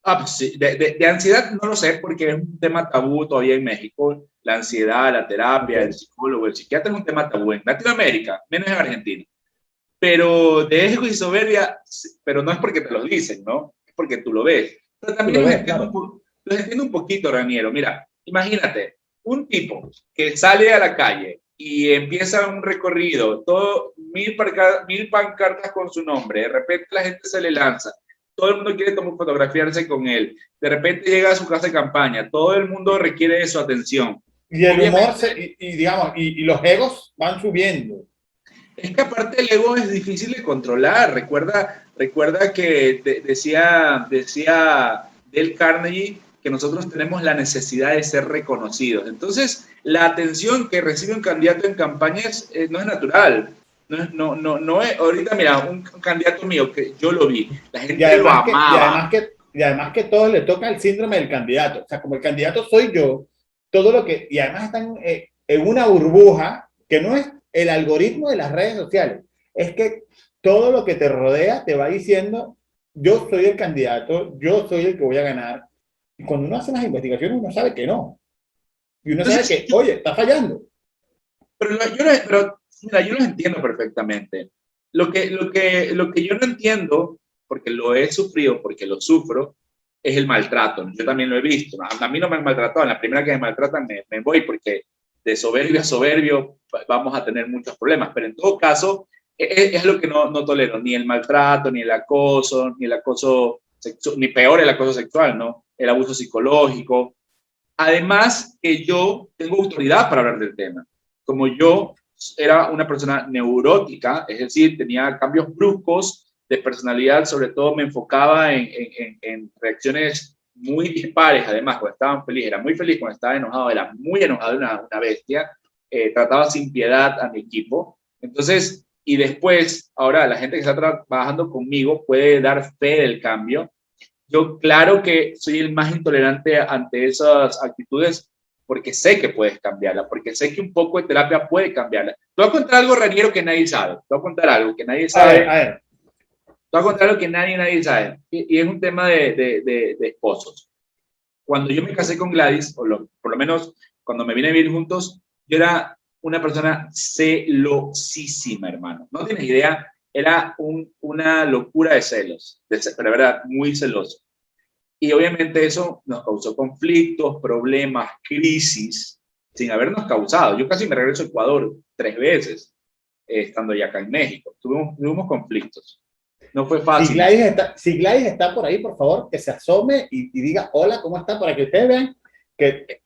Speaker 2: Pues sí. De ansiedad no lo sé porque es un tema tabú todavía en México. La ansiedad, la terapia, okay. El psicólogo, el psiquiatra es un tema tabú en Latinoamérica, menos en Argentina. Pero de ego y soberbia, pero no es porque te lo dicen, ¿no? Es porque tú lo ves. Pero también los entiendo un poquito, Raniero. Mira, imagínate, un tipo que sale a la calle y empieza un recorrido, todo 1000 pancartas con su nombre, de repente la gente se le lanza, todo el mundo quiere fotografiarse con él, de repente llega a su casa de campaña, todo el mundo requiere de su atención.
Speaker 1: Y el humor, digamos, y los egos van subiendo.
Speaker 2: Es que aparte el ego es difícil de controlar. Recuerda que decía Dale Carnegie que nosotros tenemos la necesidad de ser reconocidos. Entonces, la atención que recibe un candidato en campañas no es natural. No es, ahorita, mira, un candidato mío que yo lo vi, la gente lo amaba.
Speaker 1: Y además que todos le toca el síndrome del candidato. O sea, como el candidato soy yo, todo lo que, y además están en una burbuja que no es el algoritmo de las redes sociales, es que todo lo que te rodea te va diciendo, yo soy el candidato, yo soy el que voy a ganar. Y cuando uno hace las investigaciones, uno sabe que no. Y uno sabe que, oye, está fallando.
Speaker 2: Pero mira, yo lo entiendo perfectamente. Lo que yo no entiendo, porque lo he sufrido, porque lo sufro, es el maltrato. Yo también lo he visto. A mí no me han maltratado. En la primera que me maltratan me voy porque de soberbio a soberbio vamos a tener muchos problemas. Pero en todo caso, Es lo que no tolero, ni el maltrato, ni el acoso sexual, ni peor el acoso sexual, ¿no? El abuso psicológico. Además, que yo tengo autoridad para hablar del tema. Como yo era una persona neurótica, es decir, tenía cambios bruscos de personalidad, sobre todo me enfocaba en reacciones muy dispares, además, cuando estaba feliz, era muy feliz, cuando estaba enojado, era muy enojado, una bestia, trataba sin piedad a mi equipo. Entonces, y después, ahora la gente que está trabajando conmigo puede dar fe del cambio. Yo claro que soy el más intolerante ante esas actitudes porque sé que puedes cambiarla, porque sé que un poco de terapia puede cambiarla. Te voy a contar algo, Raniero, que nadie sabe. Te voy a contar algo que nadie sabe.
Speaker 1: A ver.
Speaker 2: Te voy a contar algo que nadie sabe. Y es un tema de esposos. Cuando yo me casé con Gladys, por lo menos cuando me vine a vivir juntos, yo era una persona celosísima, hermano. No tienes idea, era una locura de celos, pero de verdad, muy celoso. Y obviamente eso nos causó conflictos, problemas, crisis, sin habernos causado. Yo casi me regreso a Ecuador 3 veces, estando ya acá en México. Tuvimos conflictos. No fue fácil.
Speaker 1: Si Gladys está por ahí, por favor, que se asome y diga hola, ¿cómo está? Para que ustedes vean que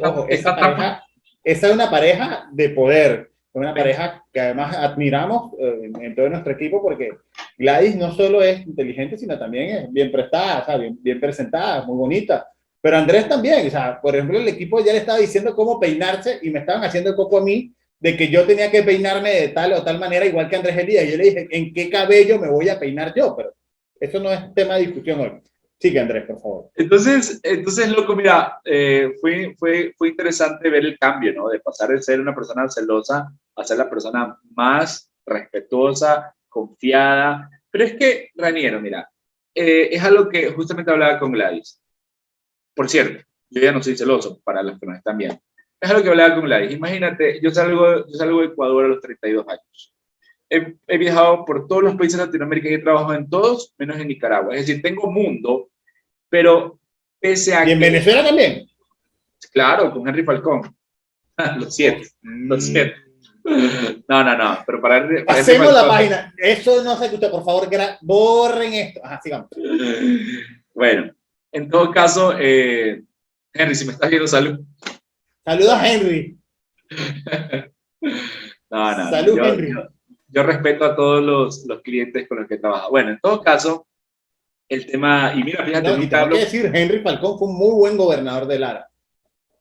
Speaker 1: ojo, esa es una pareja de poder, una pareja que además admiramos en todo nuestro equipo, porque Gladys no solo es inteligente, sino también es bien prestada, o sea, bien presentada, muy bonita. Pero Andrés también, o sea, por ejemplo, el equipo ya le estaba diciendo cómo peinarse y me estaban haciendo el coco a mí de que yo tenía que peinarme de tal o tal manera, igual que Andrés Elías. Y yo le dije, ¿en qué cabello me voy a peinar yo? Pero eso no es tema de discusión hoy. Sigue, Andrés, por favor.
Speaker 2: Entonces loco, mira, fue interesante ver el cambio, ¿no? De pasar de ser una persona celosa a ser la persona más respetuosa, confiada. Pero es que, Raniero, mira, es algo que justamente hablaba con Gladys. Por cierto, yo ya no soy celoso, para los que nos están viendo. Es algo que hablaba con Gladys. Imagínate, yo salgo de Ecuador a los 32 años. He viajado por todos los países de Latinoamérica y he trabajado en todos, menos en Nicaragua. Es decir, tengo mundo, pero pese a
Speaker 1: ¿Y en
Speaker 2: que...
Speaker 1: Venezuela también?
Speaker 2: Claro, con Henry Falcón. Lo siento, lo siento. No, pero para
Speaker 1: Pasemos la página. Eso no se escucha, por favor, borren esto. Ajá, sigamos.
Speaker 2: Bueno, en todo caso, Henry, si me estás viendo, salud.
Speaker 1: Saludos a Henry.
Speaker 2: No.
Speaker 1: Salud, Henry.
Speaker 2: Yo respeto a todos los clientes con los que trabajo. Bueno, en todo caso, el tema, y mira, fíjate,
Speaker 1: no, y tengo que decir, Henry Falcón fue un muy buen gobernador de Lara.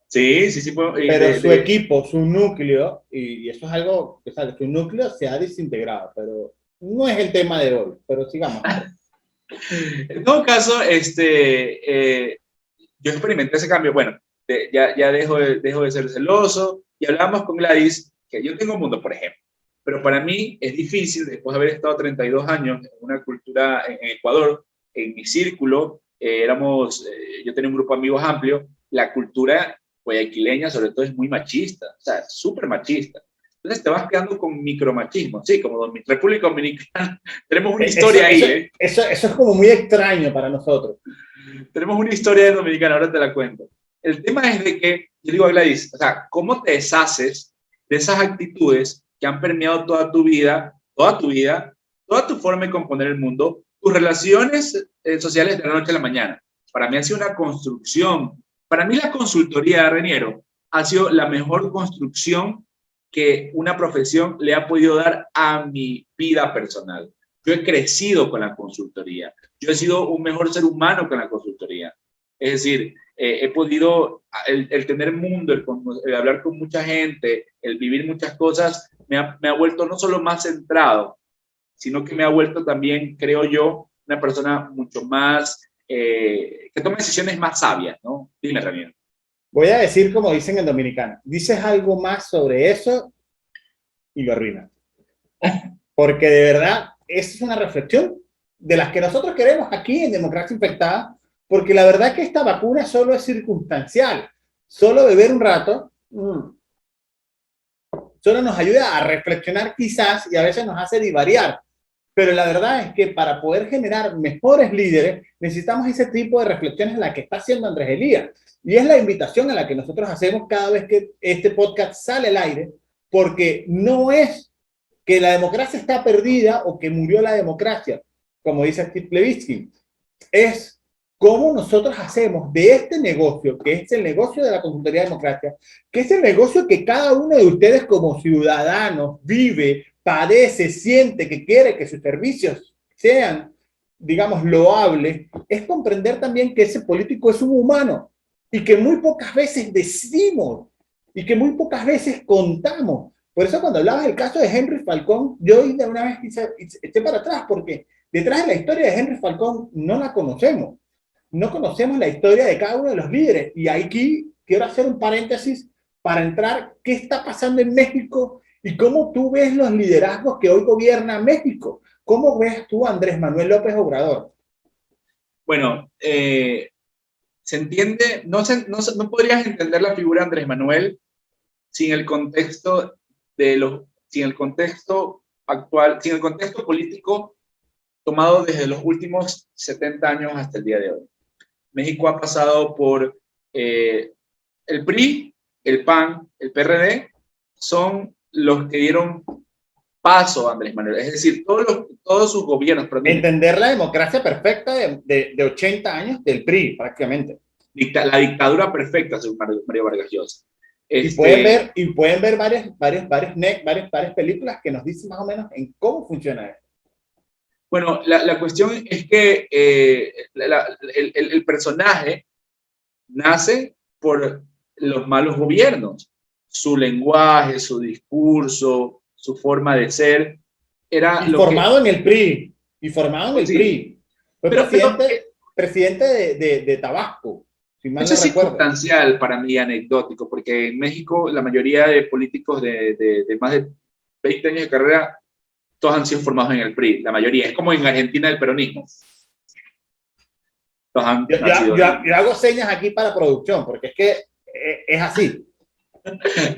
Speaker 2: Sí.
Speaker 1: Pero su equipo, su núcleo, y eso es algo, o sea, su núcleo se ha desintegrado, pero no es el tema de hoy, pero sigamos.
Speaker 2: En todo caso, yo experimenté ese cambio. Bueno, ya dejo de ser celoso, y hablábamos con Gladys, que yo tengo un mundo, por ejemplo, pero para mí es difícil, después de haber estado 32 años en una cultura en Ecuador, en mi círculo, yo tenía un grupo de amigos amplio, la cultura guayaquileña sobre todo es muy machista, o sea, súper machista. Entonces te vas quedando con micromachismo, sí, como República Dominicana. Tenemos una historia ahí.
Speaker 1: Eso es como muy extraño para nosotros.
Speaker 2: Tenemos una historia de Dominicana, ahora te la cuento. El tema es de que, yo digo a Gladys, o sea, ¿cómo te deshaces de esas actitudes que han permeado toda tu vida, toda tu forma de componer el mundo, tus relaciones sociales de la noche a la mañana? Para mí ha sido una construcción. Para mí la consultoría de Raniero ha sido la mejor construcción que una profesión le ha podido dar a mi vida personal. Yo he crecido con la consultoría. Yo he sido un mejor ser humano con la consultoría. Es decir, he podido, el tener mundo, el hablar con mucha gente, el vivir muchas cosas, me ha vuelto no solo más centrado, sino que me ha vuelto también, creo yo, una persona mucho más, que tome decisiones más sabias, ¿no? Dime, Ramiro.
Speaker 1: Voy a decir como dicen en dominicano, dices algo más sobre eso y lo arruinas. Porque de verdad, esa es una reflexión de las que nosotros queremos aquí en Democracia Infectada, porque la verdad que esta vacuna solo es circunstancial. Solo beber un rato, solo nos ayuda a reflexionar quizás y a veces nos hace divariar. Pero la verdad es que para poder generar mejores líderes necesitamos ese tipo de reflexiones en la que está haciendo Andrés Elías. Y es la invitación a la que nosotros hacemos cada vez que este podcast sale al aire, porque no es que la democracia está perdida o que murió la democracia, como dice Steve Levitsky. Es cómo nosotros hacemos de este negocio, que es el negocio de la consultoría de democracia, que es el negocio que cada uno de ustedes como ciudadanos vive, padece, siente, que quiere que sus servicios sean, digamos, loables, es comprender también que ese político es un humano y que muy pocas veces decimos y que muy pocas veces contamos. Por eso cuando hablabas del caso de Henry Falcón, yo de una vez eché para atrás, porque detrás de la historia de Henry Falcón no la conocemos. No conocemos la historia de cada uno de los líderes. Y aquí quiero hacer un paréntesis para entrar qué está pasando en México y cómo tú ves los liderazgos que hoy gobierna México. ¿Cómo ves tú a Andrés Manuel López Obrador?
Speaker 2: Bueno, se entiende, no podrías entender la figura de Andrés Manuel sin el contexto sin el contexto actual, sin el contexto político tomado desde los últimos 70 años hasta el día de hoy. México ha pasado por el PRI, el PAN, el PRD, son los que dieron paso a Andrés Manuel. Es decir, todos sus gobiernos.
Speaker 1: Entender la democracia perfecta de 80 años del PRI, prácticamente.
Speaker 2: La dictadura perfecta, según Mario Vargas Llosa.
Speaker 1: Y pueden ver varias películas que nos dicen más o menos en cómo funciona esto.
Speaker 2: Bueno, la cuestión es que el personaje nace por los malos gobiernos. Su lenguaje, su discurso, su forma de ser, era
Speaker 1: y
Speaker 2: lo
Speaker 1: formado
Speaker 2: que...
Speaker 1: en el PRI. Y formado en el
Speaker 2: Sí,
Speaker 1: PRI. Fue presidente de Tabasco, si mal
Speaker 2: eso
Speaker 1: no
Speaker 2: es
Speaker 1: recuerdo.
Speaker 2: circunstancial para mí, anecdótico, porque en México la mayoría de políticos de más de 20 años de carrera, todos han sido formados en el PRI, la mayoría. Es como en Argentina el peronismo. Todos han nacido.
Speaker 1: Yo hago señas aquí para producción, porque es que es así.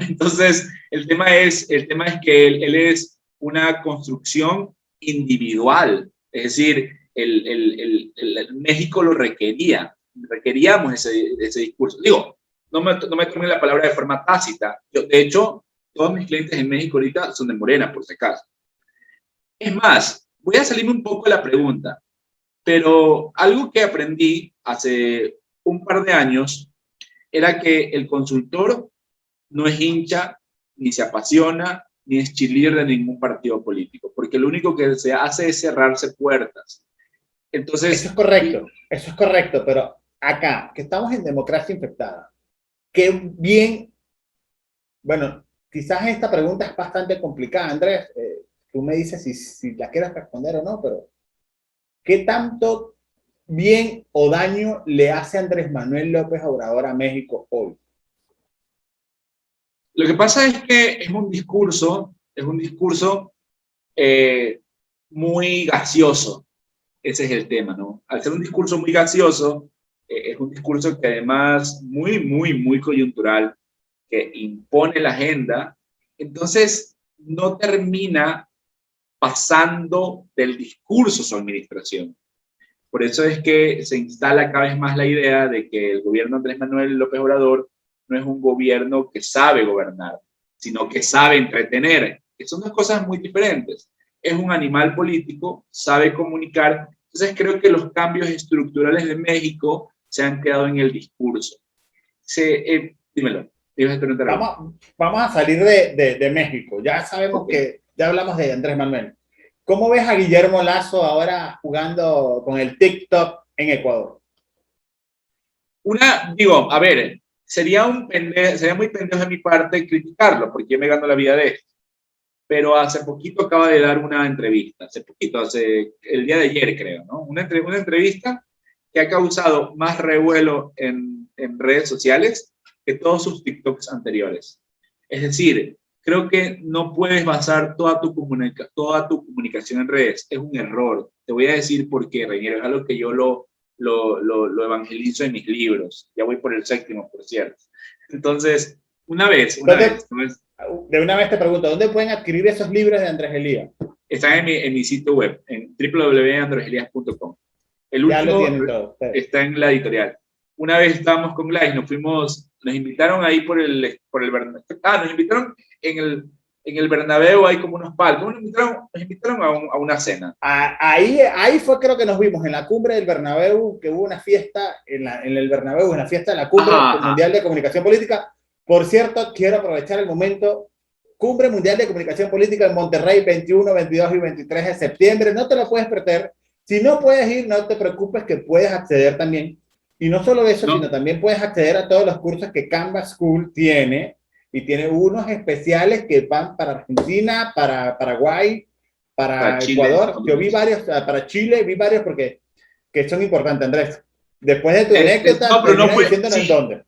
Speaker 2: Entonces, el tema es que él es una construcción individual. Es decir, México lo requería. Requeríamos ese discurso. Digo, no me tomen la palabra de forma tácita. De hecho, todos mis clientes en México ahorita son de Morena, por si acaso. Es más, voy a salirme un poco de la pregunta, pero algo que aprendí hace un par de años era que el consultor no es hincha, ni se apasiona, ni es cheerleader de ningún partido político, porque lo único que se hace es cerrarse puertas. Entonces,
Speaker 1: eso es correcto, pero acá, que estamos en democracia infectada, qué bien, bueno, quizás esta pregunta es bastante complicada, Andrés, tú me dices si la quieres responder o no, pero ¿qué tanto bien o daño le hace Andrés Manuel López Obrador a México hoy?
Speaker 2: lo que pasa es que es un discurso muy gaseoso. Ese es el tema, ¿no? Al ser un discurso muy gaseoso, es un discurso que además muy coyuntural, que impone la agenda, entonces no termina pasando del discurso su administración. Por eso es que se instala cada vez más la idea de que el gobierno de Andrés Manuel López Obrador no es un gobierno que sabe gobernar, sino que sabe entretener, que son dos cosas muy diferentes. Es un animal político, sabe comunicar. Entonces creo que los cambios estructurales de México se han quedado en el discurso. Dímelo, ibas a preguntar algo.
Speaker 1: Vamos a salir de México. Ya sabemos que ya hablamos de Andrés Manuel. ¿Cómo ves a Guillermo Lazo ahora jugando con el TikTok en Ecuador?
Speaker 2: A ver, sería muy pendejo de mi parte criticarlo, porque yo me gano la vida de esto. Pero hace poquito acaba de dar una entrevista, el día de ayer creo, ¿no? Una entrevista que ha causado más revuelo en redes sociales que todos sus TikToks anteriores. Es decir, creo que no puedes basar toda tu comunicación en redes. Es un error. Te voy a decir por qué, Reiniero. Es algo que yo lo evangelizo en mis libros. Ya voy por el 7º, por cierto. Entonces,
Speaker 1: de una vez te pregunto, ¿dónde pueden adquirir esos libros de Andrés Elías?
Speaker 2: Están en mi sitio web, en www.andreselias.com. El
Speaker 1: Ya lo
Speaker 2: último
Speaker 1: tienen todo.
Speaker 2: está en la editorial. Una vez estábamos con Glais, nos invitaron ahí nos invitaron en el Bernabéu hay como unos palcos. Nos invitaron a una cena.
Speaker 1: Ahí fue, creo que nos vimos en la cumbre del Bernabéu, que hubo una fiesta en el Bernabéu, una fiesta de la cumbre mundial de comunicación política. Por cierto, quiero aprovechar el momento. Cumbre Mundial de Comunicación Política en Monterrey, 21, 22 y 23 de septiembre. No te lo puedes perder. Si no puedes ir, no te preocupes, que puedes acceder también. Y no solo eso, sino también puedes acceder a todos los cursos que Canvas School tiene. Y tiene unos especiales que van para Argentina, para Paraguay, para Ecuador. Yo vi varios, para Chile, vi varios porque que son importantes, Andrés. Después de tu anécdota,
Speaker 2: no, pero no fue,
Speaker 1: diciéndonos en dónde.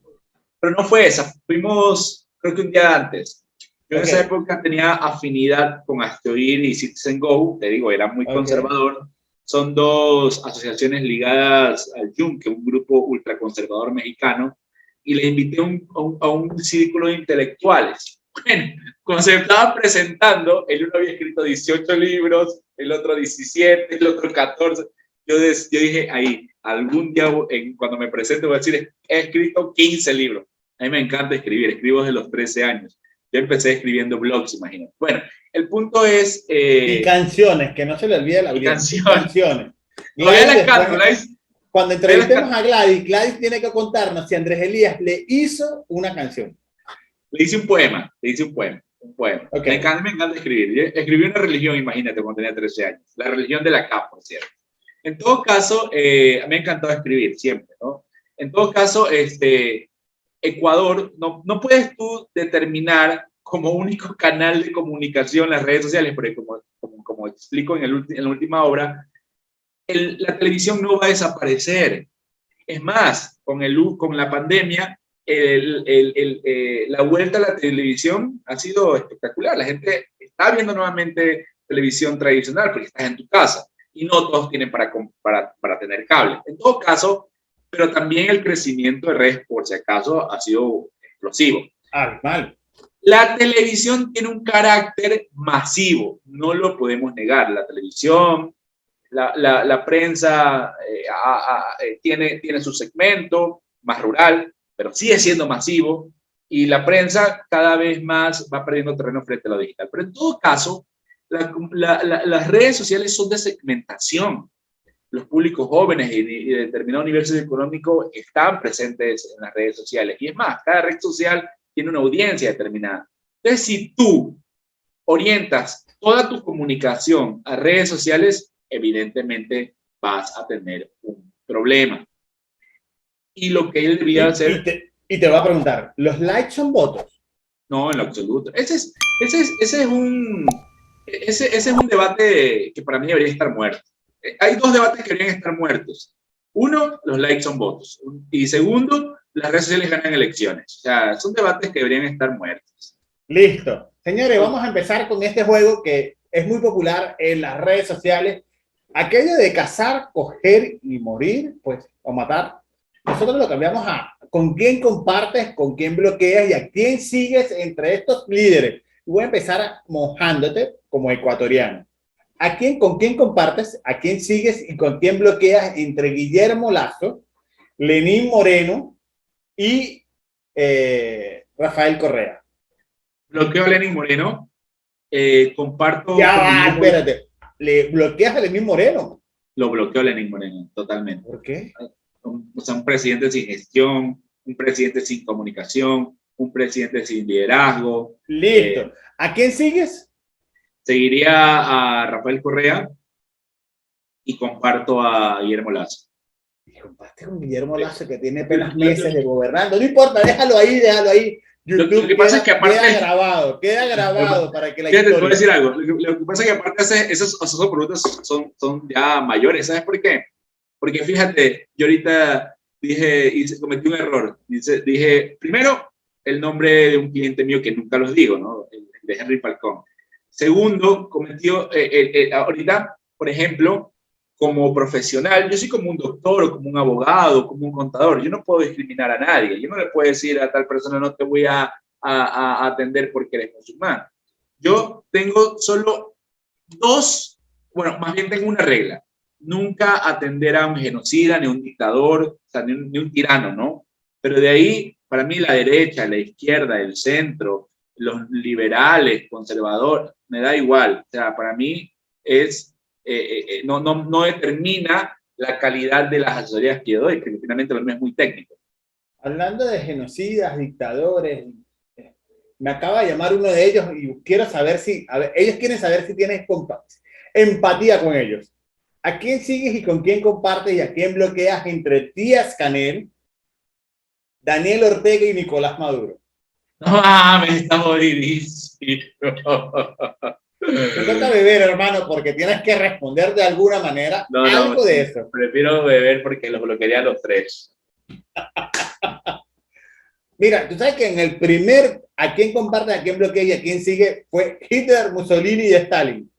Speaker 2: Pero no fue esa. Fuimos, creo que un día antes. Yo en esa época tenía afinidad con Hazte-Oír y Citizen Go, te digo, era muy conservador. Son dos asociaciones ligadas al Yunque, un grupo ultraconservador mexicano, y le invité a un círculo de intelectuales. Bueno, cuando se estaba presentando, el uno había escrito 18 libros, el otro 17, el otro 14. Yo dije, ahí, algún día cuando me presente voy a decir, he escrito 15 libros. A mí me encanta escribir, escribo desde los 13 años. Yo empecé escribiendo blogs, imagínate. Bueno, el punto es...
Speaker 1: y canciones, que no se le olvide la audiencia. Canciones. Cuando entrevistemos a Gladys tiene que contarnos si Andrés Elías le hizo una canción.
Speaker 2: Le hice un poema. Me encanta escribir. Escribí una religión, imagínate, cuando tenía 13 años. La religión de la K, por cierto. En todo caso, me ha encantado escribir siempre, ¿no? En todo caso, Ecuador, no puedes tú determinar como único canal de comunicación las redes sociales, porque como explico en la última obra, la televisión no va a desaparecer. Es más, con la pandemia, la vuelta a la televisión ha sido espectacular. La gente está viendo nuevamente televisión tradicional porque estás en tu casa y no todos tienen para tener cable. En todo caso, pero también el crecimiento de redes, por si acaso, ha sido explosivo.
Speaker 1: Mal.
Speaker 2: La televisión tiene un carácter masivo, no lo podemos negar. La televisión, la prensa tiene su segmento más rural, pero sigue siendo masivo, y la prensa cada vez más va perdiendo terreno frente a lo digital. Pero en todo caso, las redes sociales son de segmentación. Los públicos jóvenes y de determinado nivel socioeconómico están presentes en las redes sociales. Y es más, cada red social tiene una audiencia determinada. Entonces, si tú orientas toda tu comunicación a redes sociales, evidentemente vas a tener un problema. Y lo que él debía hacer...
Speaker 1: Y te va a preguntar, ¿los likes son votos?
Speaker 2: No, en lo absoluto. Ese es un debate que para mí debería estar muerto. Hay dos debates que deberían estar muertos. Uno, los likes son votos. Y segundo, las redes sociales ganan elecciones. O sea, son debates que deberían estar muertos.
Speaker 1: Listo. Señores, vamos a empezar con este juego que es muy popular en las redes sociales. Aquello de cazar, coger y morir, pues, o matar. Nosotros lo cambiamos a con quién compartes, con quién bloqueas y a quién sigues entre estos líderes. Voy a empezar mojándote como ecuatoriano. ¿Con quién compartes, a quién sigues y con quién bloqueas entre Guillermo Lazo, Lenín Moreno y Rafael Correa?
Speaker 2: Bloqueo a Lenín Moreno. Comparto...
Speaker 1: Ya va, espérate. ¿Le bloqueas a Lenín Moreno?
Speaker 2: Lo bloqueo a Lenín Moreno, totalmente.
Speaker 1: ¿Por qué?
Speaker 2: O sea, un presidente sin gestión, un presidente sin comunicación, un presidente sin liderazgo.
Speaker 1: Listo. ¿A quién sigues?
Speaker 2: Seguiría a Rafael Correa y comparto a Guillermo Lazo.
Speaker 1: Y comparte con Guillermo Lazo, que tiene apenas meses de gobernando. No importa, déjalo ahí. YouTube
Speaker 2: lo que pasa es que aparte
Speaker 1: queda grabado para que la
Speaker 2: historia... Te voy a decir algo. Lo que pasa es que aparte esos productos son ya mayores. ¿Sabes por qué? Porque fíjate, yo ahorita cometí un error. Dije, primero, el nombre de un cliente mío que nunca los digo, ¿no? El de Henry Falcón. Segundo, ahorita, por ejemplo, como profesional, yo soy como un doctor o como un abogado, como un contador. Yo no puedo discriminar a nadie. Yo no le puedo decir a tal persona, no te voy a atender porque eres musulmán. Yo tengo solo más bien tengo una regla. Nunca atender a un genocida, ni un dictador, o sea, ni un tirano, ¿no? Pero de ahí, para mí, la derecha, la izquierda, el centro, los liberales, conservadores, me da igual. O sea, para mí no determina la calidad de las asesorías que yo doy, porque finalmente lo mío es muy técnico.
Speaker 1: Hablando de genocidas, dictadores, me acaba de llamar uno de ellos y quiero saber si, a ver, ellos quieren saber si tienes empatía con ellos. ¿A quién sigues y con quién compartes y a quién bloqueas entre Díaz-Canel, Daniel Ortega y Nicolás Maduro?
Speaker 2: No, me está jodidísimo.
Speaker 1: Te toca beber, hermano, porque tienes que responder de alguna manera
Speaker 2: No,
Speaker 1: algo de eso.
Speaker 2: prefiero beber porque los bloquearía a los tres.
Speaker 1: Mira, tú sabes que en el primer a quién comparte, a quién bloquea y a quién sigue fue Hitler, Mussolini y Stalin.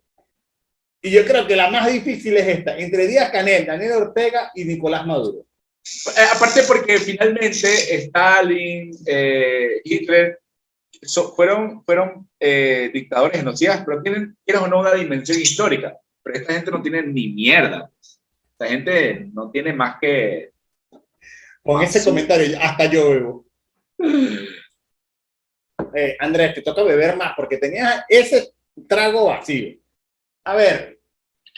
Speaker 1: Y yo creo que la más difícil es esta, entre Díaz-Canel, Daniel Ortega y Nicolás Maduro.
Speaker 2: Aparte porque finalmente Stalin, Hitler, fueron dictadores genocidas, pero tienen, quieres o no, una dimensión histórica. Pero esta gente no tiene ni mierda. Esta gente no tiene más que...
Speaker 1: Con ese comentario, hasta yo bebo. Andrés, te toca beber más porque tenías ese trago vacío. A ver,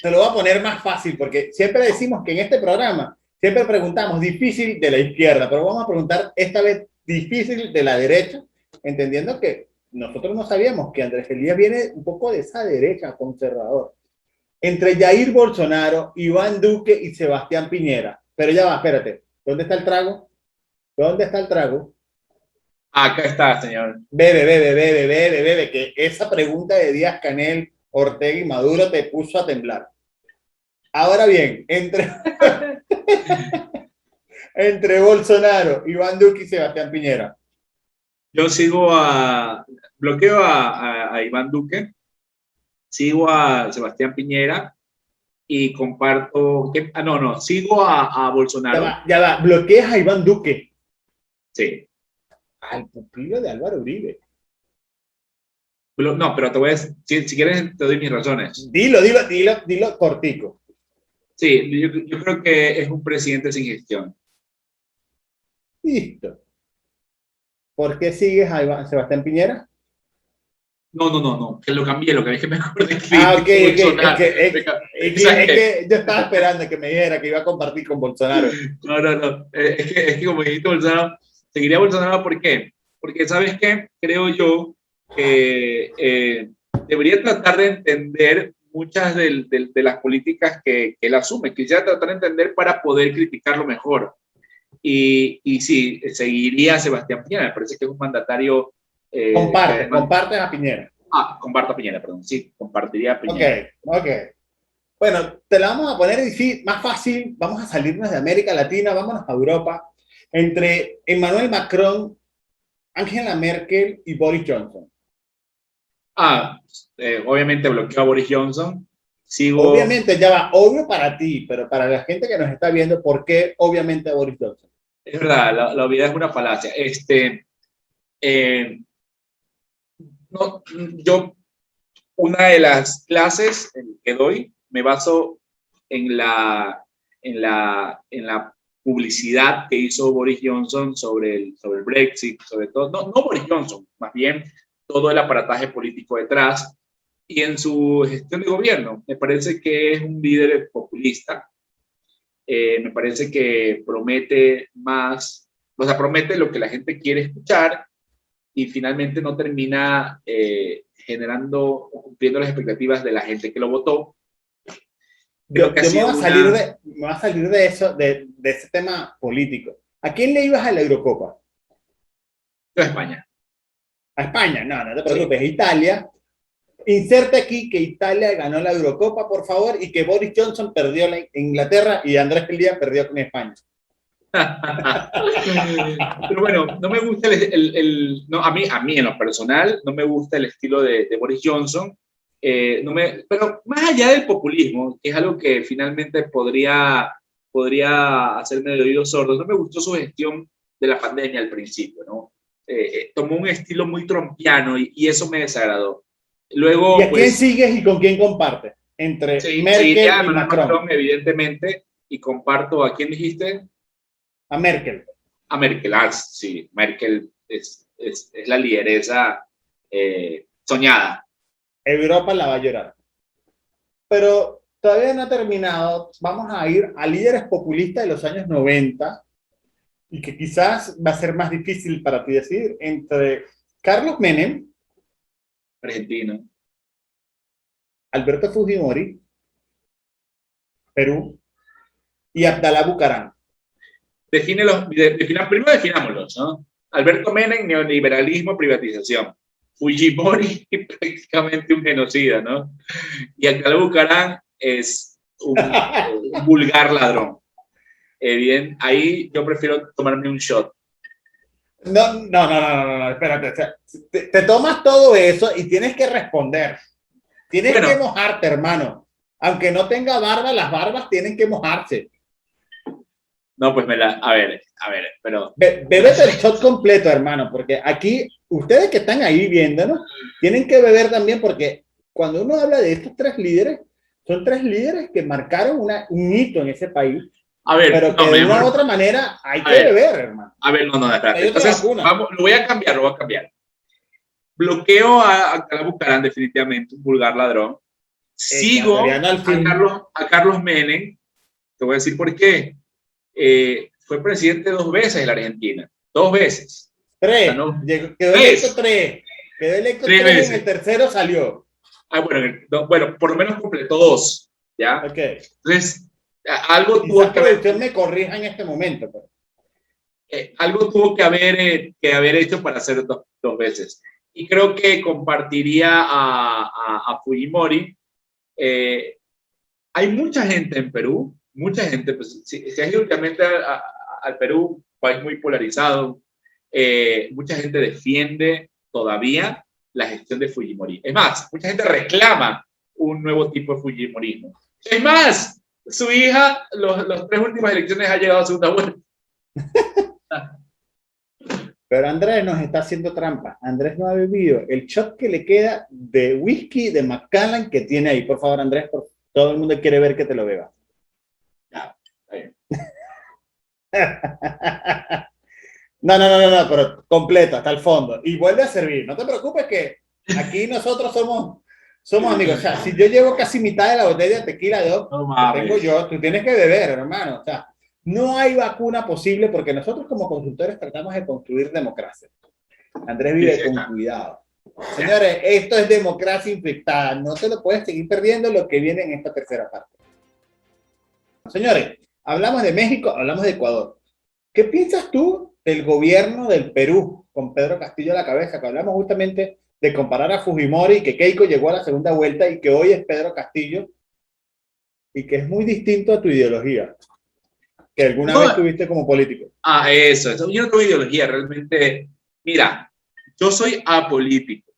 Speaker 1: te lo voy a poner más fácil porque siempre decimos que en este programa siempre preguntamos difícil de la izquierda, pero vamos a preguntar esta vez difícil de la derecha, entendiendo que nosotros no sabíamos que Andrés Elías viene un poco de esa derecha conservador. Entre Jair Bolsonaro, Iván Duque y Sebastián Piñera. Pero ya va, espérate. ¿Dónde está el trago? ¿Dónde está el trago?
Speaker 2: Acá está, señor.
Speaker 1: Bebe, bebe, bebe, bebe, bebe, que esa pregunta de Díaz-Canel, Ortega y Maduro te puso a temblar. Ahora bien, entre Bolsonaro, Iván Duque y Sebastián Piñera.
Speaker 2: Yo bloqueo a Iván Duque, sigo a Sebastián Piñera y comparto, sigo a Bolsonaro.
Speaker 1: Ya va, bloqueas a Iván Duque.
Speaker 2: Sí.
Speaker 1: Al pupilo de Álvaro Uribe.
Speaker 2: No, pero te voy a decir, si quieres te doy mis razones.
Speaker 1: Dilo cortico.
Speaker 2: Sí, yo creo que es un presidente sin gestión.
Speaker 1: Listo. ¿Por qué sigues a Sebastián Piñera?
Speaker 2: No, que lo cambié, lo que dije mejor de
Speaker 1: Ok. Es que yo estaba esperando que me dijera que iba a compartir con Bolsonaro.
Speaker 2: No. Es que como dijiste Bolsonaro, seguiría Bolsonaro, ¿por qué? Porque, ¿sabes qué? Creo yo que debería tratar de entender muchas de las políticas que él asume. Quisiera tratar de entender para poder criticarlo mejor. Y sí, seguiría a Sebastián Piñera. Me parece que es un mandatario...
Speaker 1: Compartes a Piñera.
Speaker 2: Comparto a Piñera, perdón. Sí, compartiría a Piñera.
Speaker 1: Ok. Bueno, te la vamos a poner más fácil. Vamos a salirnos de América Latina, vámonos a Europa. Entre Emmanuel Macron, Angela Merkel y Boris Johnson.
Speaker 2: Obviamente bloqueo a Boris Johnson.
Speaker 1: Obviamente, ya va, obvio para ti, pero para la gente que nos está viendo, ¿por qué obviamente a Boris Johnson?
Speaker 2: Es verdad, la obviedad es una falacia. No, yo, una de las clases que doy, me baso en la publicidad que hizo Boris Johnson sobre el Brexit, sobre todo, no Boris Johnson, más bien todo el aparataje político detrás, y en su gestión de gobierno. Me parece que es un líder populista, me parece que promete promete lo que la gente quiere escuchar y finalmente no termina generando o cumpliendo las expectativas de la gente que lo votó.
Speaker 1: Yo me voy a salir de eso, de ese tema político. ¿A quién le ibas a la Eurocopa?
Speaker 2: Yo a España.
Speaker 1: A España, no te preocupes, sí. Italia. Inserte aquí que Italia ganó la Eurocopa, por favor, y que Boris Johnson perdió en Inglaterra y Andrés Elías perdió con España.
Speaker 2: Pero bueno, no me gusta no, a mí en lo personal no me gusta el estilo de Boris Johnson, pero más allá del populismo, que es algo que finalmente podría hacerme de oídos sordos, no me gustó su gestión de la pandemia al principio, ¿no? Tomó un estilo muy trumpiano y eso me desagradó. Luego,
Speaker 1: ¿y a quién sigues y con quién compartes? Entre Merkel y Macron,
Speaker 2: evidentemente, y comparto. ¿A quién dijiste?
Speaker 1: A Merkel.
Speaker 2: A Merkel, sí. Merkel es la lideresa soñada.
Speaker 1: Europa la va a llorar. Pero todavía no ha terminado. Vamos a ir a líderes populistas de los años 90 y que quizás va a ser más difícil para ti decidir entre Carlos Menem,
Speaker 2: Argentina.
Speaker 1: Alberto Fujimori, Perú, y Abdalá Bucaram.
Speaker 2: Primero definámoslos, ¿no? Alberto Menem, neoliberalismo, privatización. Fujimori, prácticamente un genocida, ¿no? Y Abdalá Bucaram es un vulgar ladrón. Bien, ahí yo prefiero tomarme un shot.
Speaker 1: No, espérate. O sea, te tomas todo eso y tienes que responder. Tienes que mojarte, hermano. Aunque no tenga barba, las barbas tienen que mojarse.
Speaker 2: No, pues a ver, pero...
Speaker 1: Bébete el shot completo, hermano, porque aquí, ustedes que están ahí viéndonos, tienen que beber también, porque cuando uno habla de estos tres líderes, son tres líderes que marcaron un hito en ese país,
Speaker 2: a ver,
Speaker 1: pero que de una u otra manera hay que beber, hermano.
Speaker 2: A ver, no, espérate. Entonces, vamos, lo voy a cambiar. Bloqueo a Abdalá Bucaram, definitivamente, un vulgar ladrón. Sigo a Carlos Menem, te voy a decir por qué. Fue presidente 2 veces en la Argentina. 2 veces.
Speaker 1: Tres. O sea, quedó electo 3. Quedó electo 3 veces. En el tercero salió.
Speaker 2: Bueno, por lo menos completó 2. ¿Ya?
Speaker 1: Ok.
Speaker 2: Entonces, algo tuvo que haber...
Speaker 1: Usted me corrija en este momento.
Speaker 2: Algo tuvo que haber hecho para hacer 2 veces. Y creo que compartiría a Fujimori. Hay mucha gente en Perú, mucha gente, pues, si has ido últimamente al Perú, país muy polarizado, mucha gente defiende todavía la gestión de Fujimori. Es más, mucha gente reclama un nuevo tipo de Fujimorismo. Es más, su hija, las 3 últimas elecciones ha llegado a segunda vuelta.
Speaker 1: Pero Andrés nos está haciendo trampa. Andrés no ha bebido el shot que le queda de whisky de Macallan que tiene ahí. Por favor, Andrés, todo el mundo quiere ver que te lo beba.
Speaker 2: Ya, está bien.
Speaker 1: No, pero completo, hasta el fondo. Y vuelve a servir. No te preocupes que aquí nosotros somos amigos. O sea, si yo llevo casi mitad de la botella de tequila de Doc, que tengo yo, tú tienes que beber, hermano. O sea, no hay vacuna posible porque nosotros como consultores tratamos de construir democracia. Andrés vive con cuidado. Señores, esto es democracia infectada. No te lo puedes seguir perdiendo lo que viene en esta tercera parte. Señores, hablamos de México, hablamos de Ecuador. ¿Qué piensas tú del gobierno del Perú con Pedro Castillo a la cabeza? Que hablamos justamente de comparar a Fujimori, que Keiko llegó a la segunda vuelta y que hoy es Pedro Castillo y que es muy distinto a tu ideología que alguna vez tuviste como político.
Speaker 2: Eso. Yo no tengo ideología, realmente. Mira, yo soy apolítico,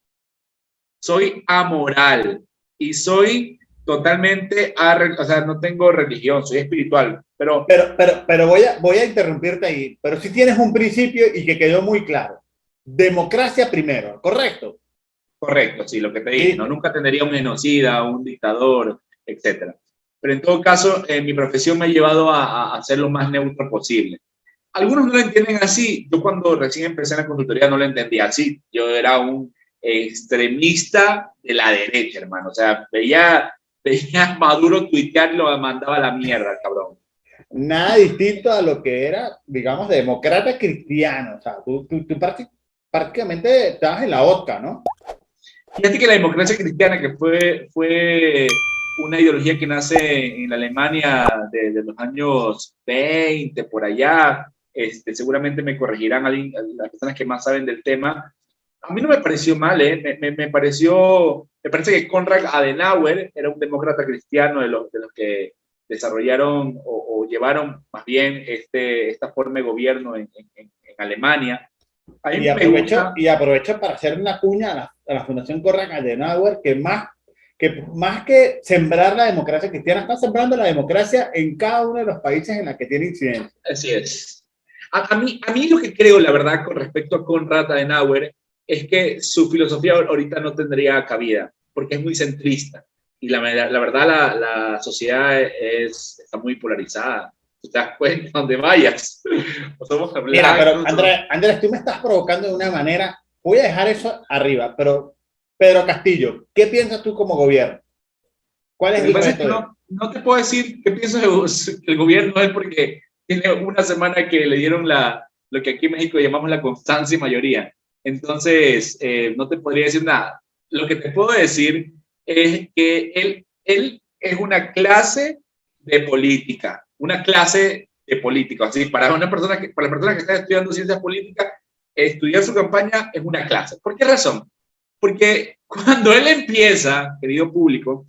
Speaker 2: soy amoral y soy totalmente, o sea, no tengo religión, soy espiritual, pero
Speaker 1: voy a interrumpirte ahí, pero sí tienes un principio y que quedó muy claro. Democracia primero, ¿correcto?
Speaker 2: Correcto, sí, lo que te dije, ¿no? Nunca tendría un genocida, un dictador, etcétera. Pero en todo caso, mi profesión me ha llevado a ser lo más neutro posible. Algunos no lo entienden así. Yo cuando recién empecé en la consultoría no lo entendía así. Yo era un extremista de la derecha, hermano. O sea, veía a Maduro tuitear y lo mandaba a la mierda, cabrón.
Speaker 1: Nada distinto a lo que era, digamos, demócrata cristiano. O sea, tú prácticamente estabas en la OTCA, ¿no?
Speaker 2: Fíjate que la democracia cristiana, que fue una ideología que nace en la Alemania de los años 20, por allá, seguramente me corregirán las personas que más saben del tema. A mí no me pareció mal, me parece que Konrad Adenauer era un demócrata cristiano de los que desarrollaron o llevaron más bien esta forma de gobierno en Alemania.
Speaker 1: Y aprovecho para hacer una cuña a la Fundación Konrad Adenauer, que más que sembrar la democracia cristiana, está sembrando la democracia en cada uno de los países en los que tiene incidencia.
Speaker 2: Así es. A mí lo que creo, la verdad, con respecto a Konrad Adenauer, es que su filosofía ahorita no tendría cabida, porque es muy centrista. Y la verdad, la sociedad está muy polarizada. Te das cuenta donde vayas.
Speaker 1: Mira, pero Andrés, tú me estás provocando de una manera voy a dejar eso arriba, pero Pedro Castillo, ¿qué piensas tú como gobierno? ¿Cuál es
Speaker 2: Lo que
Speaker 1: el
Speaker 2: pasa es
Speaker 1: reto
Speaker 2: que
Speaker 1: de él?
Speaker 2: no te puedo decir qué pienso del gobierno de él porque tiene una semana que le dieron lo que aquí en México llamamos la constancia y mayoría. Entonces, no te podría decir nada. Lo que te puedo decir es que él es una clase de política. Así, para la persona que está estudiando ciencias políticas, estudiar su campaña es una clase. ¿Por qué razón? Porque cuando él empieza, querido público,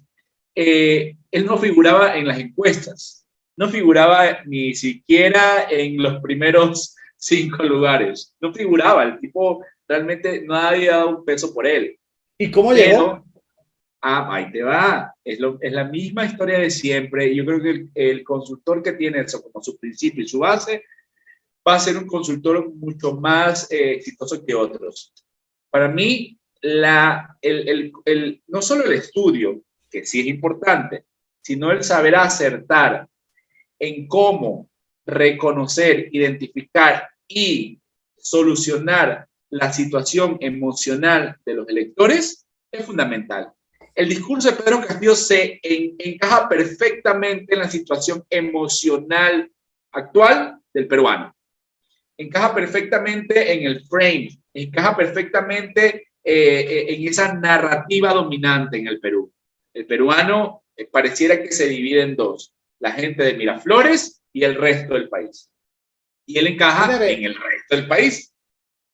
Speaker 2: él no figuraba en las encuestas, no figuraba ni siquiera en los primeros 5 lugares, no figuraba, el tipo realmente nadie ha dado un peso por él,
Speaker 1: ¿Y cómo llegó?
Speaker 2: pero ahí te va, es la misma historia de siempre, y yo creo que el consultor que tiene eso como su principio y su base va a ser un consultor mucho más exitoso que otros. Para mí, no solo el estudio, que sí es importante, sino el saber acertar en cómo reconocer, identificar y solucionar la situación emocional de los electores es fundamental. El discurso de Pedro Castillo se encaja perfectamente en la situación emocional actual del peruano, encaja perfectamente en el frame, encaja perfectamente en esa narrativa dominante en el Perú. El peruano pareciera que se divide en dos, la gente de Miraflores y el resto del país. Y él encaja en
Speaker 1: Señores,
Speaker 2: el resto del país.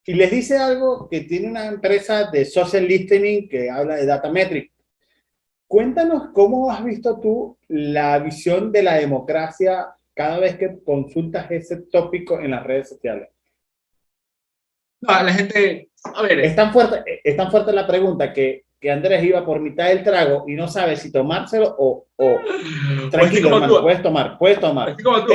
Speaker 1: y les dice algo que tiene una empresa de social listening que habla de data metric. Cuéntanos cómo has visto tú la visión de la democracia cada vez que consultas ese tópico en las redes sociales.
Speaker 2: No, la gente, a ver,
Speaker 1: Es tan fuerte la pregunta que Andrés iba por mitad del trago y no sabe si tomárselo o
Speaker 2: o así
Speaker 1: tranquilo,
Speaker 2: como tú,
Speaker 1: hermano, puedes tomar, puedes tomar.
Speaker 2: así como tú.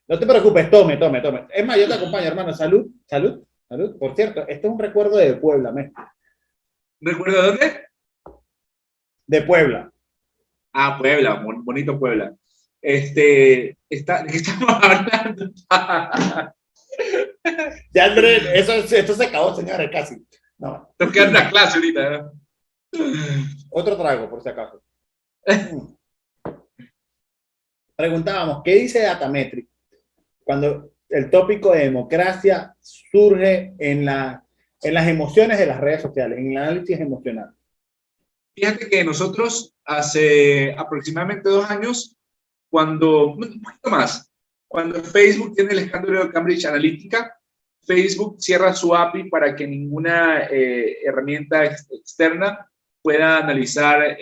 Speaker 1: No te preocupes, tome, tome, tome. Es más, yo te acompaño, hermano. Salud, salud, salud. Por cierto, este es un recuerdo de Puebla,
Speaker 2: ¿Recuerda dónde?
Speaker 1: de Puebla.
Speaker 2: Ah, Puebla, bonito Puebla. ¿De qué estamos hablando?
Speaker 1: Ya, Andrés, esto se acabó, señores, casi. No.
Speaker 2: Tengo que dar una clase ahorita, ¿no?
Speaker 1: Otro trago, por si acaso. Preguntábamos, ¿qué dice Datametric cuando el tópico de democracia surge en las emociones de las redes sociales, en el análisis emocional?
Speaker 2: Fíjate que nosotros hace aproximadamente 2 años, un poquito más, cuando Facebook tiene el escándalo de Cambridge Analytica, Facebook cierra su API para que ninguna herramienta externa pueda analizar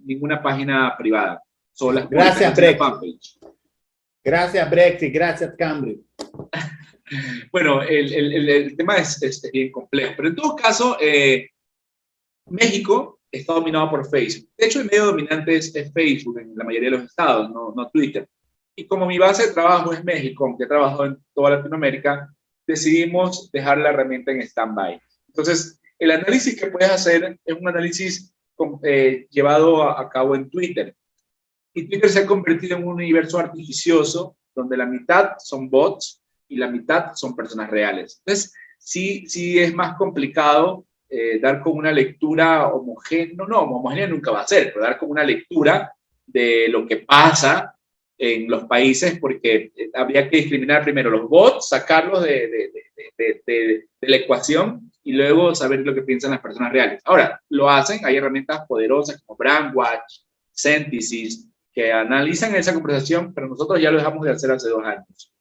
Speaker 2: ninguna página privada, solo las públicas,
Speaker 1: Gracias,
Speaker 2: es la
Speaker 1: Brexit.
Speaker 2: fanpage.
Speaker 1: Gracias, Brexit. Gracias, Cambridge.
Speaker 2: Bueno, el tema es bien complejo, pero en todo caso, México está dominado por Facebook. De hecho, el medio dominante es Facebook en la mayoría de los estados, no Twitter. Y como mi base de trabajo es México, aunque he trabajado en toda Latinoamérica, decidimos dejar la herramienta en stand-by. Entonces, el análisis que puedes hacer es un análisis llevado a cabo en Twitter. Y Twitter se ha convertido en un universo artificioso donde la mitad son bots y la mitad son personas reales. Entonces, sí es más complicado dar como una lectura homogénea, no, homogénea nunca va a ser, pero dar como una lectura de lo que pasa en los países, porque habría que discriminar primero los bots, sacarlos de la ecuación y luego saber lo que piensan las personas reales. Ahora, lo hacen, hay herramientas poderosas como Brandwatch, Synthesis, que analizan esa conversación, pero nosotros ya lo dejamos de hacer hace 2 años.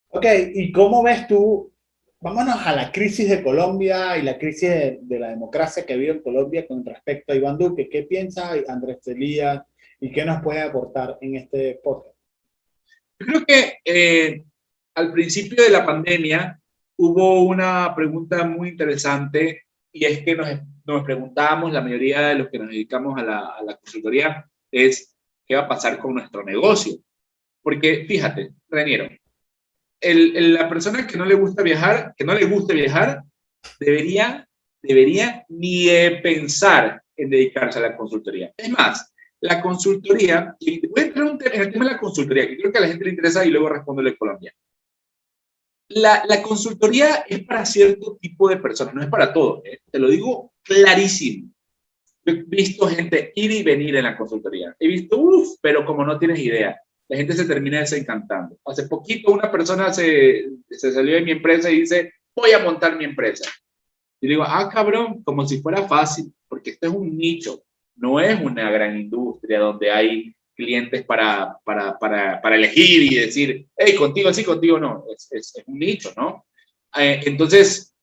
Speaker 1: Ok, ¿y cómo ves tú? Vámonos a la crisis de Colombia y la crisis de la democracia que vive en Colombia con respecto a Iván Duque. ¿Qué piensa Andrés Celía y qué nos puede aportar en este podcast?
Speaker 2: Yo creo que al principio de la pandemia hubo una pregunta muy interesante y es que nos preguntábamos, la mayoría de los que nos dedicamos a la consultoría, es qué va a pasar con nuestro negocio. Porque fíjate, Reniero, la persona que no le gusta viajar, que no le guste viajar, debería, debería ni pensar en dedicarse a la consultoría. Es más, la consultoría, y voy a entrar en el tema de la consultoría, que creo que a la gente le interesa y luego respondo de Colombia. La consultoría es para cierto tipo de personas, no es para todos, ¿eh? Te lo digo clarísimo. He visto gente ir y venir en la consultoría. He visto, pero como no tienes idea, la gente se termina desencantando. Hace poquito una persona se salió de mi empresa y dice, voy a montar mi empresa. Y digo, cabrón, como si fuera fácil, porque esto es un nicho, no es una gran industria donde hay clientes para elegir y decir, hey, contigo sí, contigo no. Es un nicho, ¿no? Entonces,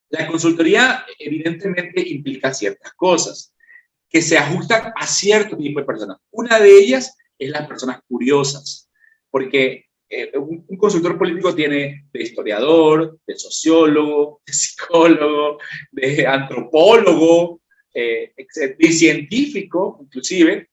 Speaker 2: la consultoría evidentemente implica ciertas cosas que se ajustan a cierto tipo de personas. Una de ellas es las personas curiosas, porque un consultor político tiene de historiador, de sociólogo, de psicólogo, de antropólogo, de científico, inclusive.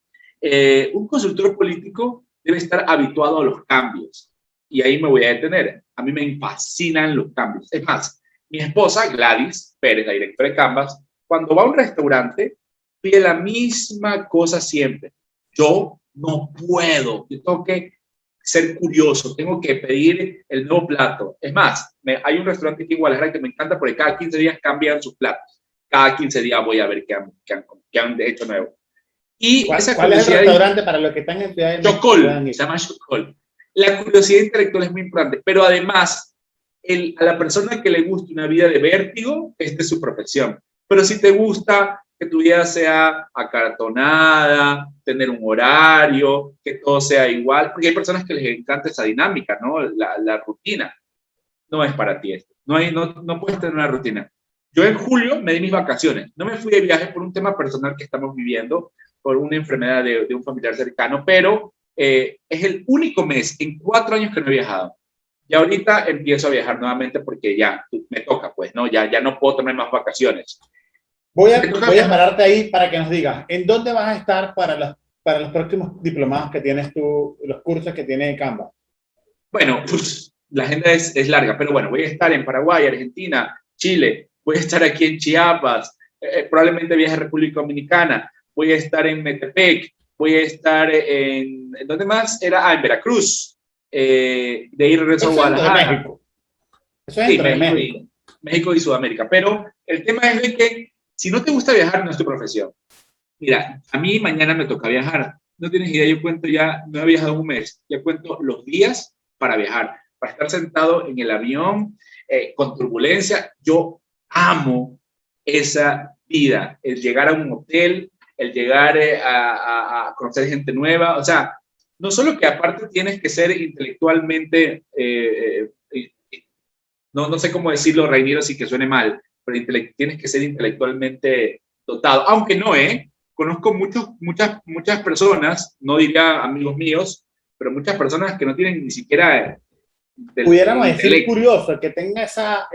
Speaker 2: Un consultor político debe estar habituado a los cambios. Y ahí me voy a detener. A mí me fascinan los cambios. Es más, mi esposa, Gladys Pérez, la directora de Canvas, cuando va a un restaurante, pide la misma cosa siempre. Yo no puedo, yo tengo que ser curioso, tengo que pedir el nuevo plato. Es más, hay un restaurante aquí en Guadalajara que me encanta porque cada 15 días cambian sus platos. Cada 15 días voy a ver qué han hecho nuevo. Y esa
Speaker 1: ¿Cuál es el
Speaker 2: curiosidad
Speaker 1: restaurante para los que están en Ciudad de México?
Speaker 2: Chocol, se llama Chocol. La curiosidad intelectual es muy importante, pero además, a la persona que le gusta una vida de vértigo, esta es su profesión. Pero si te gusta que tu vida sea acartonada, tener un horario, que todo sea igual, porque hay personas que les encanta esa dinámica, ¿no? La rutina. No es para ti esto. No puedes tener una rutina. Yo en julio me di mis vacaciones. No me fui de viaje por un tema personal que estamos viviendo, por una enfermedad de un familiar cercano, pero es el único mes en 4 años que no he viajado. Y ahorita empiezo a viajar nuevamente porque ya me toca, pues, ¿no? Ya no puedo tomar más vacaciones.
Speaker 1: Voy a pararte ahí para que nos digas, ¿en dónde vas a estar para los próximos diplomados que tienes tú, los cursos que tienes Canva?
Speaker 2: Bueno, la agenda es larga, pero bueno, voy a estar en Paraguay, Argentina, Chile, voy a estar aquí en Chiapas, probablemente viaje a República Dominicana, voy a estar en Metepec, voy a estar ¿en dónde más? En Veracruz, de ir regreso a Guadalajara.
Speaker 1: México. Eso es
Speaker 2: Sí,
Speaker 1: entre México.
Speaker 2: México y Sudamérica, pero el tema es de que si no te gusta viajar, no es tu profesión. Mira, a mí mañana me toca viajar. No tienes idea, yo cuento ya, no he viajado un mes, ya cuento los días para viajar, para estar sentado en el avión con turbulencia. Yo amo esa vida, el llegar a un hotel, el llegar a conocer gente nueva. O sea, no solo que aparte tienes que ser intelectualmente, no sé cómo decirlo, Reiniero, sin que suene mal, pero tienes que ser intelectualmente dotado, aunque no, conozco muchas personas, no diría amigos míos, pero muchas personas que no tienen ni siquiera
Speaker 1: pudiéramos decir curioso, que tenga esa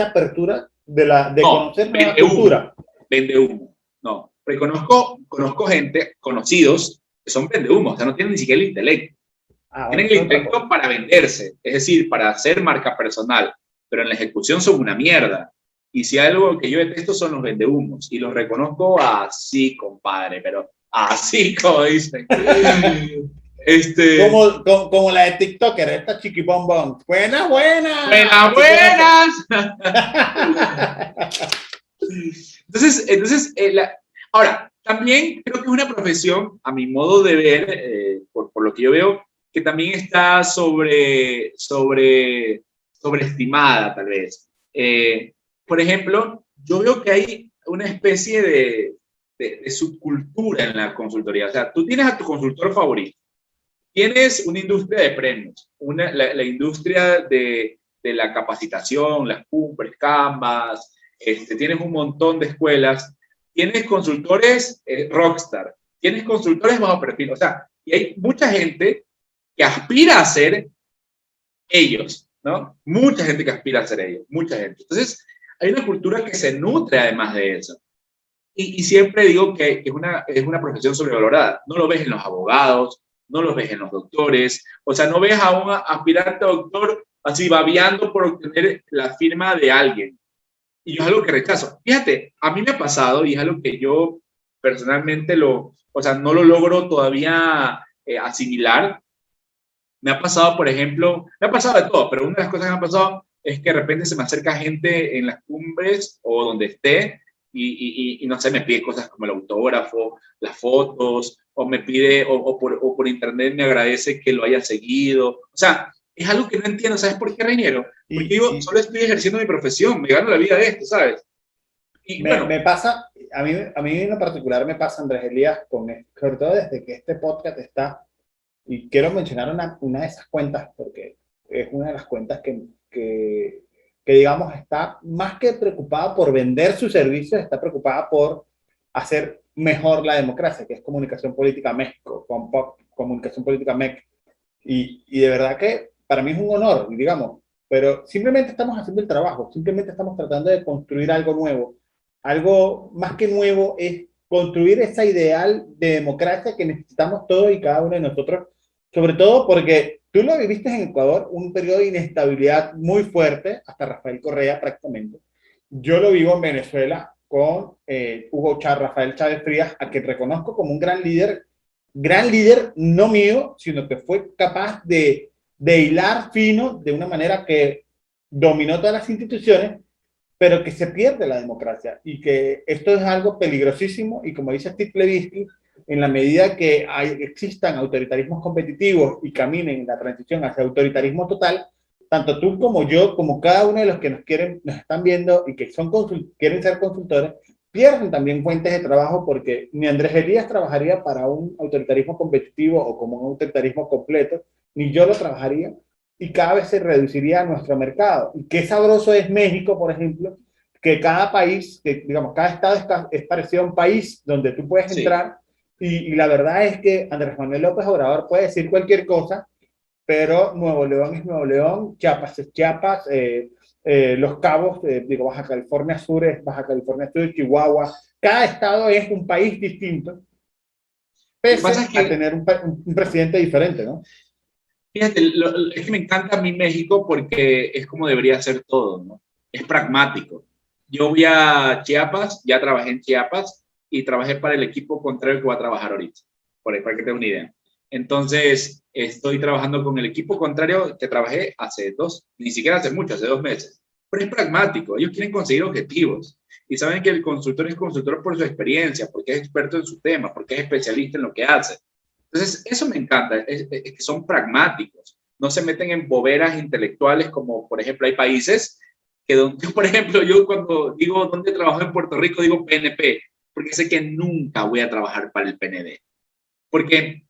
Speaker 1: apertura de conocer nueva cultura.
Speaker 2: Vende humo, no. Pero conozco gente, conocidos, que son vende humo, o sea, no tienen ni siquiera el intelecto. Tienen el intelecto para venderse, es decir, para hacer marca personal, pero en la ejecución son una mierda. Y si hay algo que yo detesto son los vendehumos, y los reconozco así, compadre, pero así como dicen.
Speaker 1: Como la de TikToker, esta chiquibombón. Buenas, buenas.
Speaker 2: Buenas, buenas. Entonces ahora, también creo que es una profesión, a mi modo de ver, por lo que yo veo, que también está sobreestimada, tal vez. Por ejemplo, yo veo que hay una especie de subcultura en la consultoría. O sea, tú tienes a tu consultor favorito, tienes una industria de premios, la industria de la capacitación, las cumbres, Canvas, tienes un montón de escuelas, tienes consultores rockstar, tienes consultores bajo perfil, o sea, y hay mucha gente que aspira a ser ellos, ¿no? Mucha gente que aspira a ser ellos, mucha gente. Entonces, hay una cultura que se nutre además de eso. Y siempre digo que es una profesión sobrevalorada. No lo ves en los abogados, no lo ves en los doctores, o sea, no ves a un aspirante a doctor así babeando por obtener la firma de alguien. Y yo es algo que rechazo. Fíjate, a mí me ha pasado y es algo que yo personalmente no lo logro todavía asimilar, Me ha pasado, por ejemplo, me ha pasado de todo, pero una de las cosas que me ha pasado es que de repente se me acerca gente en las cumbres o donde esté y no sé, me pide cosas como el autógrafo, las fotos, o me pide, o por internet me agradece que lo haya seguido. O sea, es algo que no entiendo. ¿Sabes por qué, Reiniero? Porque yo
Speaker 1: Y
Speaker 2: solo estoy ejerciendo mi profesión, me gano la vida de esto, ¿sabes? Y bueno,
Speaker 1: me pasa, a mí en lo particular me pasa, Andrés Elías, sobre todo desde que este podcast está, y quiero mencionar una de esas cuentas, porque es una de las cuentas que, digamos, está más que preocupada por vender sus servicios, está preocupada por hacer mejor la democracia, que es Comunicación Política México, Comunicación Política MEC. Y de verdad que para mí es un honor, digamos, pero simplemente estamos haciendo el trabajo, simplemente estamos tratando de construir algo nuevo. Algo más que nuevo es construir esa ideal de democracia que necesitamos todos y cada uno de nosotros, sobre todo porque tú lo viviste en Ecuador, un periodo de inestabilidad muy fuerte, hasta Rafael Correa prácticamente. Yo lo vivo en Venezuela con Rafael Chávez Frías, a quien reconozco como un gran líder no mío, sino que fue capaz de hilar fino de una manera que dominó todas las instituciones, pero que se pierde la democracia y que esto es algo peligrosísimo y como dice Steve Levitsky, en la medida que existan autoritarismos competitivos y caminen en la transición hacia autoritarismo total, tanto tú como yo, como cada uno de los que nos están viendo y que quieren ser consultores, pierden también fuentes de trabajo porque ni Andrés Elías trabajaría para un autoritarismo competitivo o como un autoritarismo completo, ni yo lo trabajaría y cada vez se reduciría nuestro mercado. Y qué sabroso es México, por ejemplo, que cada país, que digamos, cada estado es parecido a un país donde tú puedes
Speaker 2: sí.
Speaker 1: entrar y la verdad es que Andrés Manuel López Obrador puede decir cualquier cosa, pero Nuevo León es Nuevo León, Chiapas es Chiapas, Los Cabos, digo, Baja California Sur es Baja California Sur, Chihuahua, cada estado es un país distinto,
Speaker 2: Lo que pasa
Speaker 1: pese
Speaker 2: es
Speaker 1: a
Speaker 2: que,
Speaker 1: tener un presidente diferente, ¿no?
Speaker 2: fíjate, es que me encanta a mí México porque es como debería ser todo, ¿no? Es pragmático. Yo voy a Chiapas, ya trabajé en Chiapas y trabajé para el equipo contrario que voy a trabajar ahorita, por ahí para que tengas una idea. Entonces, estoy trabajando con el equipo contrario que trabajé hace ni siquiera hace mucho, hace 2 meses. Pero es pragmático, ellos quieren conseguir objetivos y saben que el consultor es consultor por su experiencia, porque es experto en su tema, porque es especialista en lo que hace. Entonces, eso me encanta, es que son pragmáticos, no se meten en boberas intelectuales como, por ejemplo, hay países que, donde, por ejemplo, yo cuando digo dónde trabajo en Puerto Rico, digo PNP, porque sé que nunca voy a trabajar para el PND, porque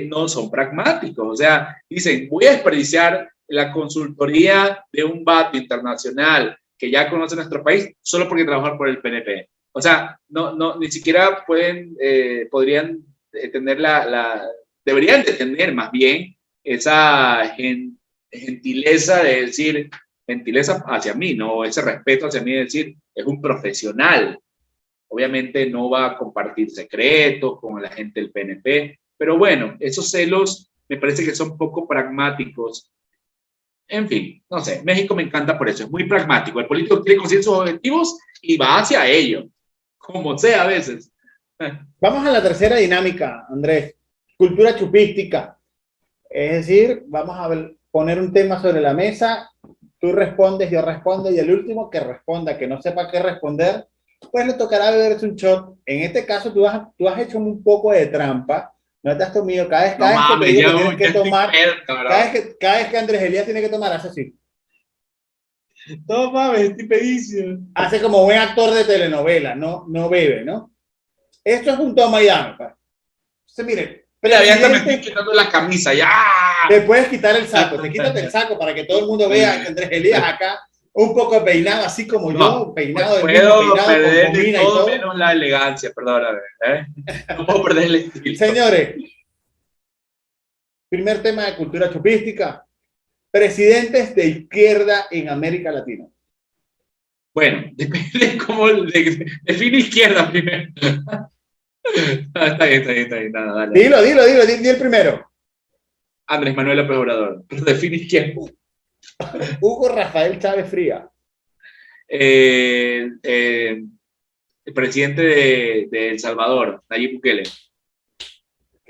Speaker 2: no son pragmáticos, o sea, dicen, voy a desperdiciar la consultoría de un BAT internacional que ya conoce nuestro país solo porque trabajar por el PNP. O sea, ni siquiera podrían tener deberían de tener más bien esa gentileza de decir, gentileza hacia mí, no ese respeto hacia mí de decir, es un profesional. Obviamente no va a compartir secretos con la gente del PNP, pero bueno, esos celos me parece que son poco pragmáticos. En fin, no sé, México me encanta por eso, es muy pragmático. El político quiere conseguir sus objetivos y va hacia ello, como sea a veces.
Speaker 1: Vamos a la tercera dinámica, Andrés. Cultura chupística. Es decir, vamos a poner un tema sobre la mesa, tú respondes, yo respondo, y el último que responda, que no sepa qué responder, pues le tocará beberse un shot. En este caso, tú has hecho un poco de trampa, no te has tomado,
Speaker 2: No
Speaker 1: cada vez que te
Speaker 2: mames,
Speaker 1: digo
Speaker 2: ya,
Speaker 1: que tienes que
Speaker 2: ya estoy
Speaker 1: tomar,
Speaker 2: pedo, cabrón.
Speaker 1: cada vez que Andrés Elías tiene que tomar,
Speaker 2: No mames, estoy pedísimo.
Speaker 1: hace como buen actor de telenovela, no bebe, ¿no? Esto es un toma y dame, pues. Entonces, mire,
Speaker 2: Mira, ya hasta me estoy
Speaker 1: presidente.
Speaker 2: quitando la camisa, ya.
Speaker 1: Te puedes quitar el saco, te quítate el saco para que todo el mundo vea que Andrés Elías acá, un poco peinado, así como
Speaker 2: No,
Speaker 1: yo, peinado del mismo
Speaker 2: puedo
Speaker 1: peinado, con
Speaker 2: perder de
Speaker 1: gomina y
Speaker 2: todo
Speaker 1: todo.
Speaker 2: menos la elegancia, perdóname. ¿Eh? No puedo perder el estilo.
Speaker 1: Señores, primer tema de cultura chupística, presidentes de izquierda en América Latina.
Speaker 2: Bueno, depende de cómo define izquierda primero. Está bien, está bien, está bien. Nada, dale, dale.
Speaker 1: Di el primero.
Speaker 2: Andrés Manuel López Obrador. Pero define izquierda.
Speaker 1: Hugo Rafael Chávez Fría.
Speaker 2: Eh, eh, el presidente de El Salvador, Nayib Bukele.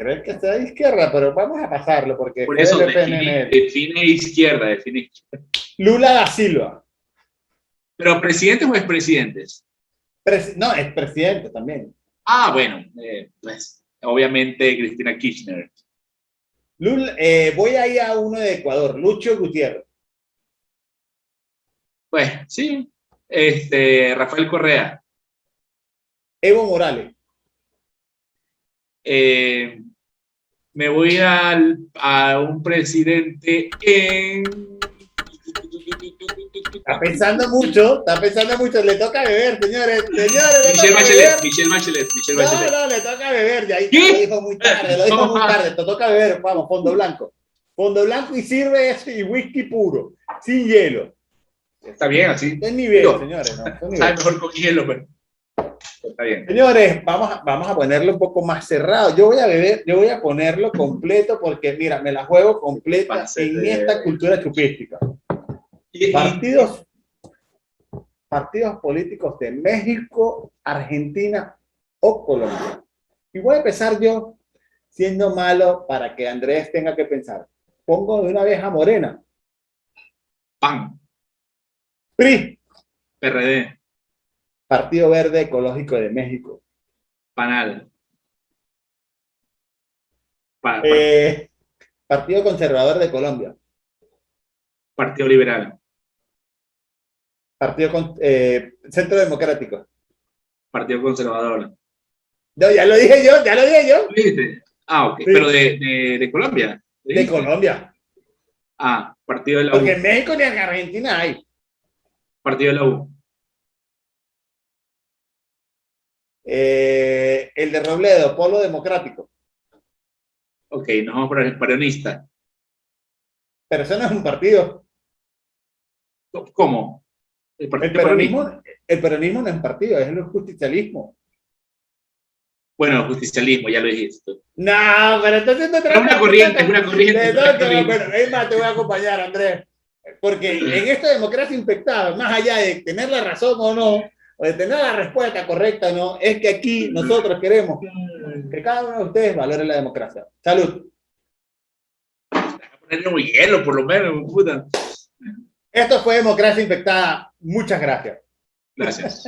Speaker 1: ¿Crees que está de izquierda? Pero vamos a pasarlo porque
Speaker 2: Por
Speaker 1: fue
Speaker 2: eso
Speaker 1: del FNL.
Speaker 2: define izquierda, define izquierda.
Speaker 1: Lula da Silva.
Speaker 2: ¿Pero presidentes o expresidentes?
Speaker 1: No, es presidente también.
Speaker 2: Ah, bueno, pues obviamente Cristina Kirchner.
Speaker 1: Lula, voy a ir a uno de Ecuador, Lucho Gutiérrez.
Speaker 2: Pues sí, Rafael Correa.
Speaker 1: Evo Morales.
Speaker 2: Me voy a un presidente en...
Speaker 1: Está pensando mucho, le toca beber, señores, señores,
Speaker 2: Michelle Bachelet, Michelle Bachelet, Michelle Bachelet.
Speaker 1: No, le toca beber, ya ahí
Speaker 2: ¿Qué?
Speaker 1: lo dijo muy tarde, te toca beber, vamos, fondo blanco y sirve eso y whisky puro, sin hielo.
Speaker 2: Está bien, así.
Speaker 1: Es nivel, señores, no, es nivel.
Speaker 2: Sabe mejor con hielo, pero está bien.
Speaker 1: Señores, vamos a ponerlo un poco más cerrado. Yo voy a ponerlo completo porque, mira, me la juego completa en esta cultura chupística. Partidos políticos de México, Argentina o Colombia. Y voy a empezar yo siendo malo para que Andrés tenga que pensar. Pongo de una vez a Morena.
Speaker 2: PAN.
Speaker 1: PRI.
Speaker 2: PRD.
Speaker 1: Partido Verde Ecológico de México.
Speaker 2: PANAL.
Speaker 1: Partido Conservador de Colombia.
Speaker 2: Partido Liberal.
Speaker 1: Centro Democrático.
Speaker 2: Partido Conservador.
Speaker 1: No, ya lo dije yo.
Speaker 2: ¿Viste? Ah, ok. Sí. Pero de Colombia.
Speaker 1: De Colombia.
Speaker 2: Ah, Partido de la U.
Speaker 1: Porque en México ni en Argentina hay.
Speaker 2: Partido de la U.
Speaker 1: El de Robledo, Polo Democrático.
Speaker 2: Ok, nos vamos por el peronista.
Speaker 1: Pero eso no es un partido.
Speaker 2: ¿Cómo?
Speaker 1: El peronismo no es un partido, es el justicialismo.
Speaker 2: Bueno, justicialismo, ya lo dijiste.
Speaker 1: No, pero entonces no
Speaker 2: es una corriente.
Speaker 1: Bueno, es más, te voy a acompañar, Andrés. Porque en esta democracia infectada, más allá de tener la razón o no, o de tener la respuesta correcta o no, es que aquí nosotros queremos que cada uno de ustedes valore la democracia. Salud.
Speaker 2: Ponerle un hielo, por lo menos, puta.
Speaker 1: Esto fue Democracia Infectada. Muchas gracias.
Speaker 2: Gracias.